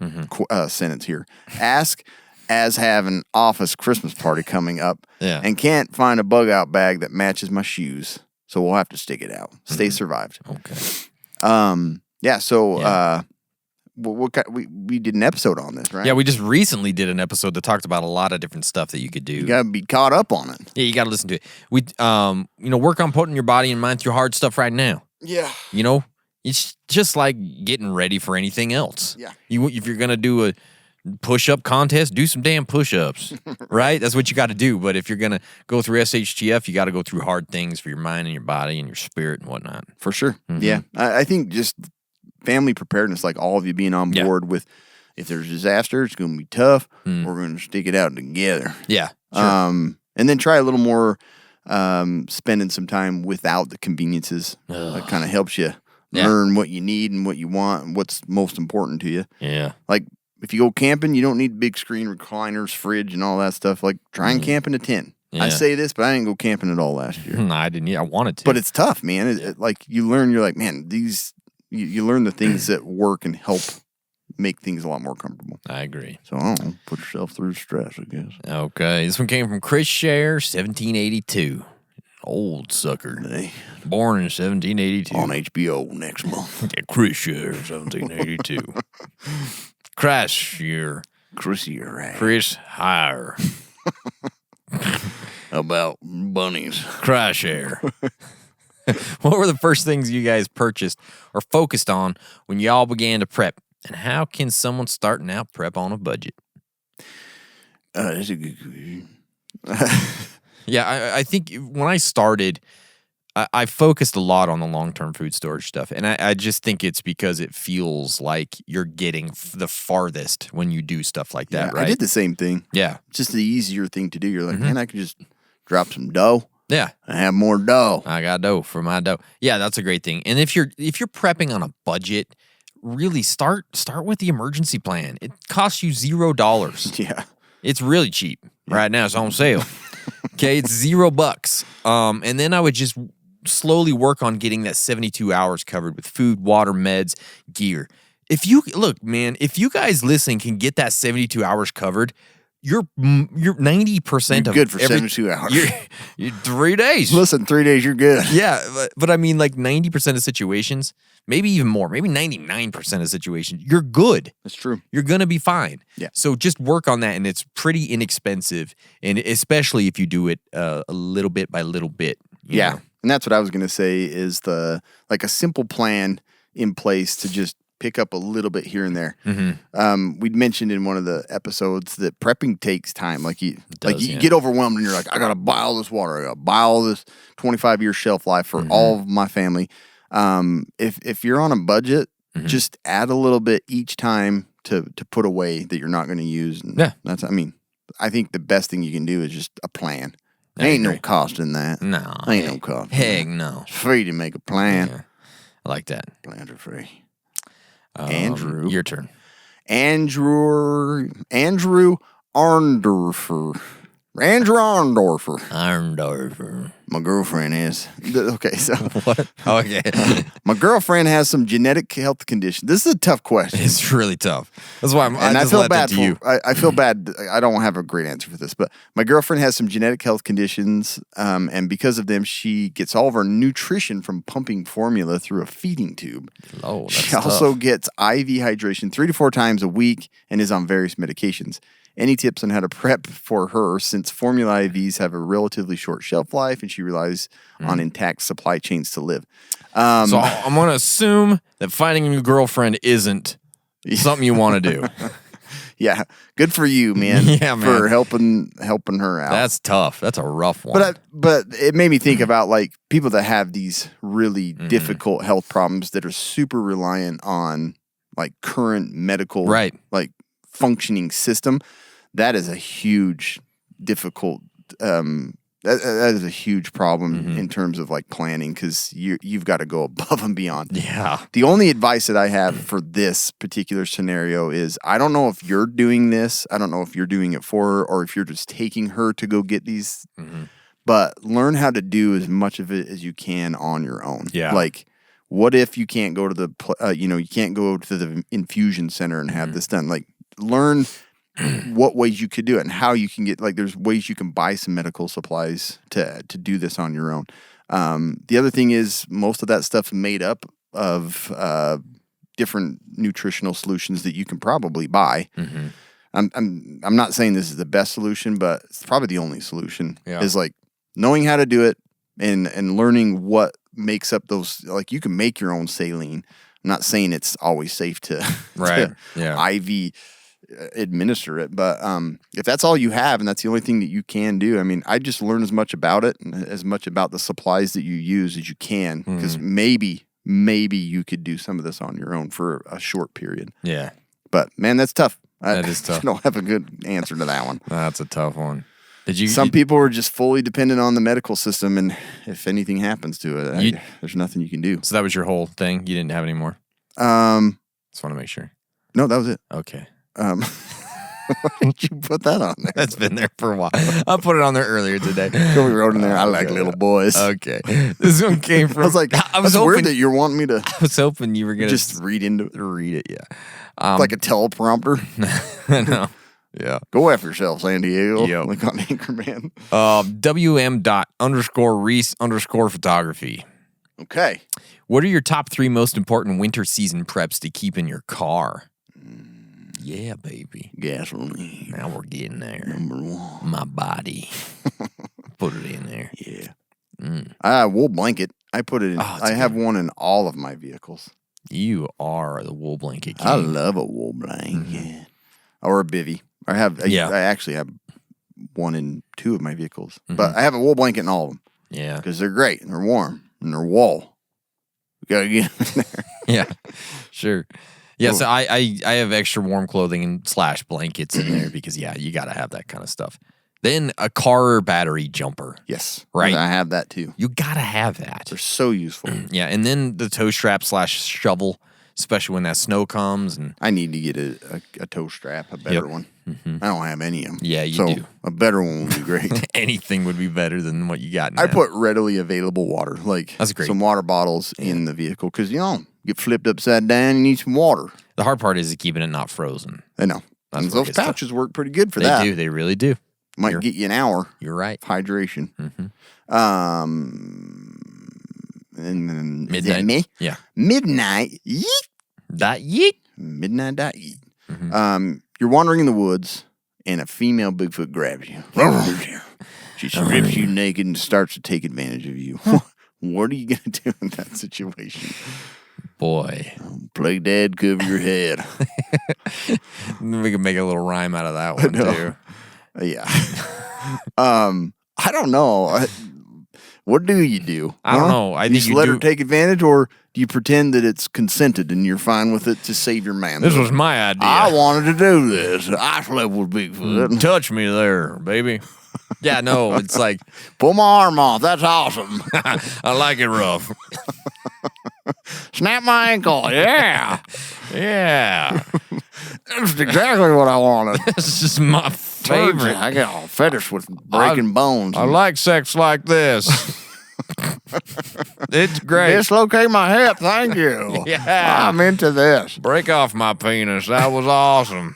Speaker 5: sentence here. Ask as have an office Christmas party coming up and can't find a bug out bag that matches my shoes. So we'll have to stick it out. Stay survived.
Speaker 4: Okay.
Speaker 5: We did an episode on this, right?
Speaker 4: Yeah, we just recently did an episode that talked about a lot of different stuff that you could do.
Speaker 5: You got to be caught up on it.
Speaker 4: Yeah, you got to listen to it. We, work on putting your body and mind through hard stuff right now.
Speaker 5: Yeah.
Speaker 4: It's just like getting ready for anything else.
Speaker 5: Yeah.
Speaker 4: If you're gonna do a push-up contest, do some damn push-ups, right? That's what you got to do. But if you're gonna go through SHTF, you got to go through hard things for your mind and your body and your spirit and whatnot.
Speaker 5: For sure. Yeah, I think just family preparedness, like all of you being on board with, if there's a disaster, it's going to be tough. We're going to stick it out together.
Speaker 4: Yeah. Sure.
Speaker 5: And then try a little more spending some time without the conveniences. That kind of helps you learn what you need and what you want and what's most important to you.
Speaker 4: Yeah.
Speaker 5: Like if you go camping, you don't need big screen recliners, fridge, and all that stuff. Like try and camp in a tent.
Speaker 4: Yeah.
Speaker 5: I say this, but I didn't go camping at all last year.
Speaker 4: No, I didn't. Yeah, I wanted to.
Speaker 5: But it's tough, man. Like you learn, you're like, man, you learn the things that work and help make things a lot more comfortable.
Speaker 4: I agree.
Speaker 5: So I don't know, put yourself through stress, I guess.
Speaker 4: Okay, this one came from Chris Share, 1782. Old sucker.
Speaker 5: Hey,
Speaker 4: Born in 1782.
Speaker 5: on HBO next month.
Speaker 4: Yeah, Chris Share, 1782. Crash year.
Speaker 5: Chrissy, you're right.
Speaker 4: Chris Hire.
Speaker 5: About bunnies.
Speaker 4: Crash Air. What were the first things you guys purchased or focused on when y'all began to prep? And how can someone starting out prep on a budget?
Speaker 5: That's a good question.
Speaker 4: Yeah, I think when I started, I focused a lot on the long-term food storage stuff. And I just think it's because it feels like you're getting the farthest when you do stuff like that, right?
Speaker 5: I did the same thing.
Speaker 4: Yeah.
Speaker 5: It's just the easier thing to do. You're like, man, I could just drop some dough
Speaker 4: Yeah.
Speaker 5: and have more dough.
Speaker 4: I got dough for my dough. Yeah, that's a great thing. And if you're prepping on a budget, really start with the emergency plan. It costs you $0.
Speaker 5: Yeah.
Speaker 4: It's really cheap right now. It's on sale. Okay, it's $0. And then I would just slowly work on getting that 72 hours covered with food, water, meds, gear. If you look, man, if you guys listening can get that 72 hours covered, you're 90%
Speaker 5: You're
Speaker 4: of
Speaker 5: good for 72 hours.
Speaker 4: You're 3 days.
Speaker 5: Listen, 3 days, you're good.
Speaker 4: Yeah, but I mean, like 90% of situations, maybe even more, maybe 99% of situations, you're good.
Speaker 5: That's true.
Speaker 4: You're going to be fine.
Speaker 5: Yeah.
Speaker 4: So just work on that, and it's pretty inexpensive, and especially if you do it a little bit by little bit. you
Speaker 5: Yeah.
Speaker 4: know?
Speaker 5: And that's what I was going to say is a simple plan in place to just pick up a little bit here and there. We'd mentioned in one of the episodes that prepping takes time. You get overwhelmed and you're like, I got to buy all this water. I got to buy all this 25-year shelf life for all of my family. If you're on a budget, just add a little bit each time to put away that you're not going to use. And
Speaker 4: Yeah.
Speaker 5: I think the best thing you can do is just a plan. Ain't no cost in that.
Speaker 4: No.
Speaker 5: Ain't no cost.
Speaker 4: Heck no.
Speaker 5: It's free to make a plan.
Speaker 4: Yeah. I like that.
Speaker 5: Plans are free. Andrew.
Speaker 4: Your turn.
Speaker 5: Andrew Arndorfer.
Speaker 4: Arndorfer.
Speaker 5: My girlfriend is. Okay, so
Speaker 4: What? Oh, okay.
Speaker 5: my girlfriend has some genetic health condition. This is a tough question.
Speaker 4: It's really tough. That's why I
Speaker 5: And I
Speaker 4: just
Speaker 5: feel
Speaker 4: left
Speaker 5: bad
Speaker 4: it to you.
Speaker 5: I feel bad. I don't have a great answer for this, but my girlfriend has some genetic health conditions, and because of them, she gets all of her nutrition from pumping formula through a feeding tube.
Speaker 4: Oh, that's
Speaker 5: She
Speaker 4: tough.
Speaker 5: also gets IV hydration 3 to 4 times a week and is on various medications. Any tips on how to prep for her since formula IVs have a relatively short shelf life and she relies on intact supply chains to live?
Speaker 4: So I'm going to assume that finding a new girlfriend isn't something you want to do.
Speaker 5: Yeah, good for you, man.
Speaker 4: Yeah, man.
Speaker 5: For helping her out.
Speaker 4: That's tough. That's a rough one.
Speaker 5: But it made me think about people that have these really difficult health problems that are super reliant on current medical functioning system. That is a huge difficult that is a huge problem in terms of planning because you've got to go above and beyond.
Speaker 4: Yeah.
Speaker 5: The only advice that I have for this particular scenario is I don't know if you're doing this. I don't know if you're doing it for her or if you're just taking her to go get these. But learn how to do as much of it as you can on your own.
Speaker 4: Yeah.
Speaker 5: What if you can't go to you can't go to the infusion center and have this done? Learn what ways you could do it and how you can get there's ways you can buy some medical supplies to do this on your own. The other thing is most of that stuff made up of different nutritional solutions that you can probably buy. I'm not saying this is the best solution, but it's probably the only solution is knowing how to do it and learning what makes up those. You can make your own saline. I'm not saying it's always safe to IV administer it, but if that's all you have and that's the only thing that you can do, I just learn as much about it and as much about the supplies that you use as you can because maybe you could do some of this on your own for a short period.
Speaker 4: Yeah.
Speaker 5: But man, that's tough.
Speaker 4: That is tough.
Speaker 5: I don't have a good answer to that one.
Speaker 4: That's a tough one.
Speaker 5: Some people are just fully dependent on the medical system, and if anything happens to it, there's nothing you can do.
Speaker 4: So that was your whole thing? You didn't have any more? Just want to make sure.
Speaker 5: No, that was it.
Speaker 4: Okay.
Speaker 5: Why did you put that on there?
Speaker 4: That's been there for a while. I put it on there earlier today.
Speaker 5: So we wrote in there, I like little boys.
Speaker 4: Okay. This one came from...
Speaker 5: I was like,
Speaker 4: I was
Speaker 5: that's
Speaker 4: hoping,
Speaker 5: weird that you're wanting me to
Speaker 4: I was hoping you were going to...
Speaker 5: just read into it.
Speaker 4: Read it, yeah.
Speaker 5: like a teleprompter.
Speaker 4: I know. Yeah.
Speaker 5: Go F yourself, San Diego.
Speaker 4: Yep.
Speaker 5: Like on Anchorman.
Speaker 4: WM._Reese_photography.
Speaker 5: Okay.
Speaker 4: What are your top 3 most important winter season preps to keep in your car? Yeah, baby.
Speaker 5: Gasoline.
Speaker 4: Now we're getting there.
Speaker 5: Number 1.
Speaker 4: My body. Put it in there.
Speaker 5: Yeah. Wool blanket. I put it in. I have one in all of my vehicles.
Speaker 4: You are the wool blanket king.
Speaker 5: I love a wool blanket. Or a bivvy. I actually have one in 2 of my vehicles. But I have a wool blanket in all of them.
Speaker 4: Yeah.
Speaker 5: Because they're great and they're warm and they're wool. We got to get them in there.
Speaker 4: Yeah. Sure. Yeah, so I have extra warm clothing and / blankets in there because, you got to have that kind of stuff. Then a car battery jumper.
Speaker 5: Yes.
Speaker 4: Right.
Speaker 5: I have that too.
Speaker 4: You got to have that.
Speaker 5: They're so useful.
Speaker 4: Yeah, and then the tow strap / shovel, especially when that snow comes. And
Speaker 5: I need to get a tow strap, a better one. I don't have any of them.
Speaker 4: Yeah, you do.
Speaker 5: A better one would be great.
Speaker 4: Anything would be better than what you got now.
Speaker 5: I put readily available water, like
Speaker 4: That's great.
Speaker 5: some water bottles in the vehicle because, get flipped upside down, you need some water.
Speaker 4: The hard part is keeping it not frozen.
Speaker 5: I know.
Speaker 4: That's
Speaker 5: And
Speaker 4: where it
Speaker 5: those
Speaker 4: gets
Speaker 5: pouches work pretty good for
Speaker 4: They
Speaker 5: that.
Speaker 4: do. They really do.
Speaker 5: Might get you an hour.
Speaker 4: You're right.
Speaker 5: Of hydration. And then
Speaker 4: Midnight.
Speaker 5: Is that me?
Speaker 4: Yeah.
Speaker 5: Midnight. Yeet.
Speaker 4: That yeet.
Speaker 5: Midnight.eat. You're wandering in the woods and a female Bigfoot grabs you. She strips you naked and starts to take advantage of you. What are you going to do in that situation?
Speaker 4: Boy.
Speaker 5: Play dead, cover your head.
Speaker 4: We can make a little rhyme out of that one, too.
Speaker 5: Yeah. I don't know. What do you do?
Speaker 4: I don't know. I
Speaker 5: you
Speaker 4: think
Speaker 5: just
Speaker 4: you
Speaker 5: let
Speaker 4: do-
Speaker 5: her take advantage, or do you pretend that it's consented and you're fine with it to save your man?
Speaker 4: This was my idea.
Speaker 5: I wanted to do this. I slept with Bigfoot.
Speaker 4: Touch me there, baby. Yeah, no, it's like,
Speaker 5: Pull my arm off. That's awesome.
Speaker 4: I like it rough.
Speaker 5: Snap my ankle. Yeah.
Speaker 4: Yeah.
Speaker 5: That's exactly what I wanted.
Speaker 4: This is my favorite.
Speaker 5: I got a fetish with breaking bones.
Speaker 4: I like sex like this. It's great.
Speaker 5: Dislocate my hip. Thank you.
Speaker 4: Yeah.
Speaker 5: I'm into this.
Speaker 4: Break off my penis. That was awesome.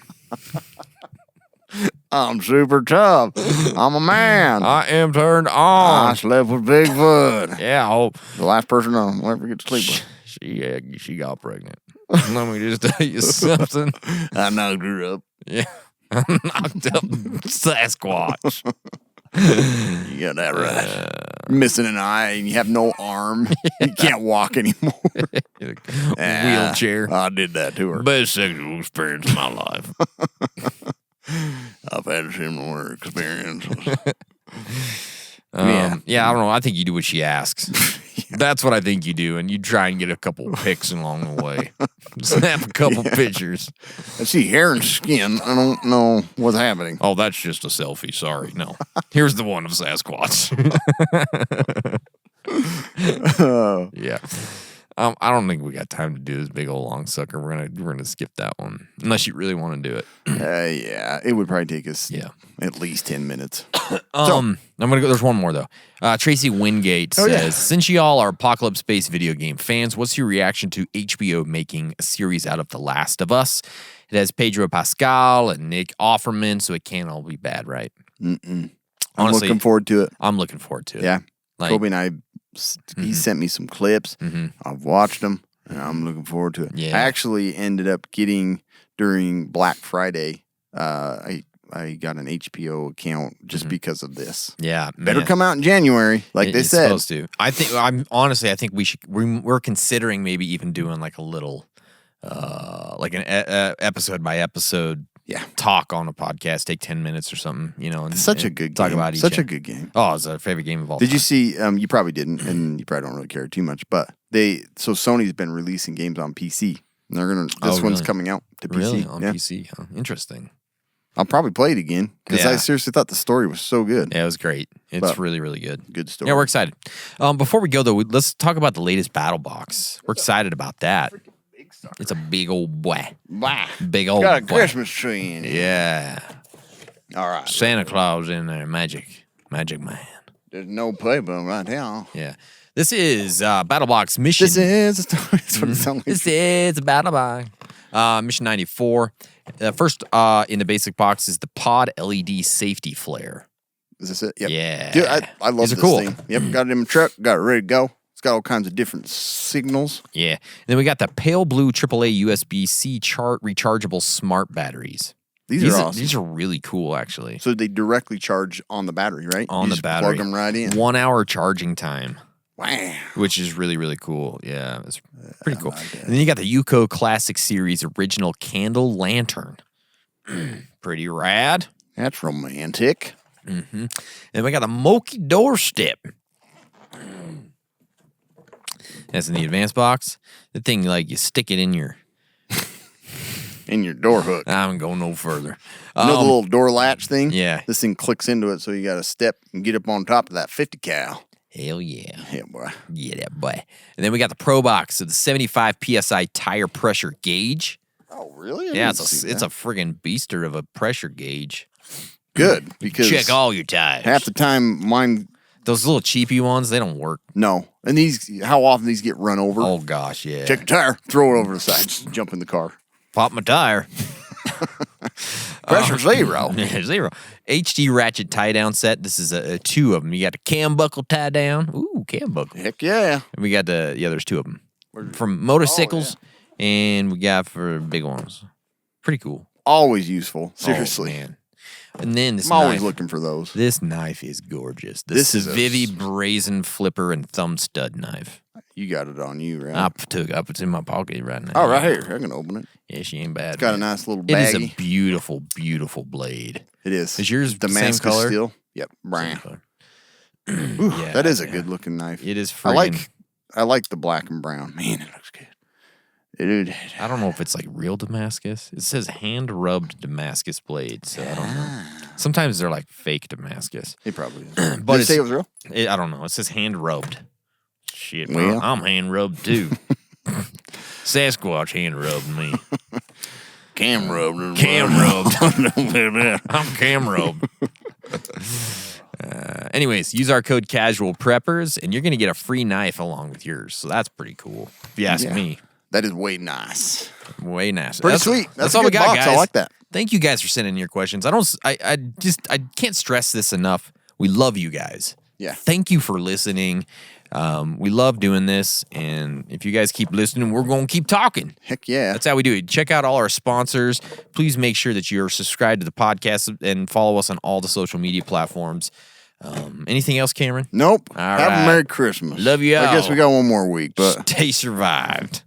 Speaker 5: I'm super tough. I'm a man.
Speaker 4: I am turned
Speaker 5: I
Speaker 4: on.
Speaker 5: slept with Bigfoot.
Speaker 4: Yeah, I hope
Speaker 5: The last person I'll ever get to sleep with.
Speaker 4: she got pregnant. Let me just tell you something.
Speaker 5: I knocked her up.
Speaker 4: Yeah. Knocked up Sasquatch.
Speaker 5: You got that right. Missing an eye and you have no arm. You can't walk anymore.
Speaker 4: Wheelchair.
Speaker 5: I did that to her.
Speaker 4: Best sexual experience of my life.
Speaker 5: I've had similar experiences.
Speaker 4: Yeah, I don't know. I think you do what she asks. That's what I think you do, and you try and get a couple pics along the way. Snap a couple pictures.
Speaker 5: I see hair and skin. I don't know what's happening.
Speaker 4: Oh, that's just a selfie. Sorry. No. Here's the one of Sasquatch. Yeah. I don't think we got time to do this big old long sucker. We're gonna skip that one unless you really want to do it.
Speaker 5: Yeah, it would probably take us
Speaker 4: Yeah.
Speaker 5: at least 10 minutes.
Speaker 4: I'm gonna go. There's one more though. Tracy Wingate says, "Since y'all are apocalypse-based video game fans, what's your reaction to HBO making a series out of The Last of Us? It has Pedro Pascal and Nick Offerman, so it can't all be bad, right?"
Speaker 5: I'm
Speaker 4: Honestly,
Speaker 5: looking forward to it.
Speaker 4: I'm looking forward to it.
Speaker 5: Yeah.
Speaker 4: Like,
Speaker 5: Kobe and I, he sent me some clips. I've watched them, and I'm looking forward to it.
Speaker 4: Yeah.
Speaker 5: I actually ended up getting, during Black Friday, I got an HBO account just because of this.
Speaker 4: yeah,
Speaker 5: Better
Speaker 4: man. come
Speaker 5: come out in January, like they
Speaker 4: it's
Speaker 5: said.
Speaker 4: supposed to. I think I think we're considering maybe even doing like a little like an episode by episode talk on a podcast, take 10 minutes or something, and
Speaker 5: It's such a
Speaker 4: and
Speaker 5: good
Speaker 4: talk
Speaker 5: game.
Speaker 4: about each
Speaker 5: Such a
Speaker 4: other.
Speaker 5: good game.
Speaker 4: Oh, it's our favorite game of all
Speaker 5: Did
Speaker 4: time.
Speaker 5: you see? You probably didn't, and you probably don't really care too much. But Sony's been releasing games on PC. And they're gonna. This one's
Speaker 4: really?
Speaker 5: coming out to PC.
Speaker 4: Really? On
Speaker 5: Yeah.
Speaker 4: PC? Huh? Interesting.
Speaker 5: I'll probably play it again because I
Speaker 4: Yeah.
Speaker 5: seriously thought the story was so good.
Speaker 4: Yeah, it was great. It's
Speaker 5: But-
Speaker 4: really, really good.
Speaker 5: Good story.
Speaker 4: Yeah, we're excited. Before we go, though, let's talk about the latest battle box. We're excited about that. It's a big old boy.
Speaker 5: Wow.
Speaker 4: Big old
Speaker 5: Got a
Speaker 4: boy.
Speaker 5: Christmas tree in it.
Speaker 4: Yeah.
Speaker 5: All right.
Speaker 4: Santa Claus in there. Magic man.
Speaker 5: There's no playbook right now.
Speaker 4: Yeah. This is Battle Box Mission.
Speaker 5: This is a story. That's what it sounds like.
Speaker 4: This is a Battle Box. Mission 94. First in the basic box is the Pod LED safety flare.
Speaker 5: Is this it? Yep.
Speaker 4: Yeah.
Speaker 5: Dude, I love
Speaker 4: These are
Speaker 5: this
Speaker 4: cool.
Speaker 5: thing. Yep, got it in my truck, got it ready to go. It's got all kinds of different signals.
Speaker 4: Yeah. And then we got the pale blue AAA USB-C rechargeable smart batteries.
Speaker 5: These are awesome.
Speaker 4: These are really cool, actually.
Speaker 5: So they directly charge on the battery, right?
Speaker 4: On
Speaker 5: You
Speaker 4: the
Speaker 5: just
Speaker 4: battery.
Speaker 5: Plug them right in.
Speaker 4: 1 hour charging time.
Speaker 5: Wow.
Speaker 4: Which is really, really cool. Yeah, it's pretty cool. And then you got the Yuko Classic Series original candle lantern. Pretty rad.
Speaker 5: That's romantic.
Speaker 4: Mm-hmm. And we got a Moki doorstep. That's in the advanced box. The thing, like, you stick it in your...
Speaker 5: In your door hook.
Speaker 4: I'm going no further.
Speaker 5: You know the little door latch thing?
Speaker 4: Yeah.
Speaker 5: This thing clicks into it, so you got to step and get up on top of that 50 cal.
Speaker 4: Hell yeah.
Speaker 5: Yeah, boy.
Speaker 4: Yeah, that boy. And then we got the Pro Box, so the 75 PSI tire pressure gauge.
Speaker 5: Oh, really?
Speaker 4: Yeah, it's a friggin' beaster of a pressure gauge.
Speaker 5: Good, because
Speaker 4: Check all your tires.
Speaker 5: half the time mine,
Speaker 4: Those little cheapy ones, they don't work.
Speaker 5: no. And these, how often these get run over?
Speaker 4: Oh, gosh, yeah.
Speaker 5: Check the tire, throw it over the side, just jump in the car.
Speaker 4: Pop my tire.
Speaker 5: Pressure zero.
Speaker 4: Yeah, 0. HD ratchet tie down set. This is a 2 of them. You got a cam buckle tie down. Ooh, cam buckle.
Speaker 5: Heck yeah.
Speaker 4: And we got there's 2 of them. From motorcycles, and we got for big ones. Pretty cool.
Speaker 5: Always useful. Seriously.
Speaker 4: Oh, man. And then this
Speaker 5: I'm always
Speaker 4: knife.
Speaker 5: looking for those.
Speaker 4: This knife is gorgeous.
Speaker 5: This
Speaker 4: This
Speaker 5: is
Speaker 4: is
Speaker 5: a
Speaker 4: Vivi brazen flipper and thumb stud knife.
Speaker 5: You got it on you, right?
Speaker 4: It's in my pocket right now.
Speaker 5: Oh, right here. I can open it.
Speaker 4: Yeah, she ain't bad.
Speaker 5: It's got a
Speaker 4: man.
Speaker 5: nice little
Speaker 4: It is
Speaker 5: baggie.
Speaker 4: a beautiful, beautiful blade.
Speaker 5: It is.
Speaker 4: Is yours the same
Speaker 5: Damascus
Speaker 4: color?
Speaker 5: steel? Yep. Brown.
Speaker 4: Color.
Speaker 5: Ooh,
Speaker 4: Yeah,
Speaker 5: that is a
Speaker 4: yeah.
Speaker 5: good looking knife.
Speaker 4: It is
Speaker 5: I
Speaker 4: friggin'
Speaker 5: like the black and brown. Man, it looks good. Dude.
Speaker 4: I don't know if it's like real Damascus. It says hand rubbed Damascus blade, so I don't know. Sometimes they're like fake Damascus.
Speaker 5: It probably is.
Speaker 4: But
Speaker 5: Did it say it was real?
Speaker 4: I don't know. It says hand rubbed. Shit,
Speaker 5: Well.
Speaker 4: I'm hand rubbed too. Sasquatch hand rubbed me.
Speaker 5: Cam rubbed.
Speaker 4: Cam rubbed. I'm cam rubbed. Anyways, use our code CASUALPREPPERS, and you're going to get a free knife along with yours. So that's pretty cool. If you ask
Speaker 5: Yeah.
Speaker 4: me.
Speaker 5: That is way nice.
Speaker 4: Way nice.
Speaker 5: Pretty sweet. That's
Speaker 4: all
Speaker 5: a
Speaker 4: we
Speaker 5: good
Speaker 4: got,
Speaker 5: box.
Speaker 4: guys.
Speaker 5: I like that.
Speaker 4: Thank you guys for sending in your questions. I can't stress this enough. We love you guys.
Speaker 5: Yeah.
Speaker 4: Thank you for listening. We love doing this, and if you guys keep listening, we're going to keep talking.
Speaker 5: Heck yeah.
Speaker 4: That's how we do it. Check out all our sponsors. Please make sure that you're subscribed to the podcast and follow us on all the social media platforms. Anything else, Cameron?
Speaker 5: Nope.
Speaker 4: All
Speaker 5: Have
Speaker 4: right.
Speaker 5: a Merry Christmas.
Speaker 4: Love you
Speaker 5: I guess
Speaker 4: all.
Speaker 5: we got one more week, but
Speaker 4: Stay survived.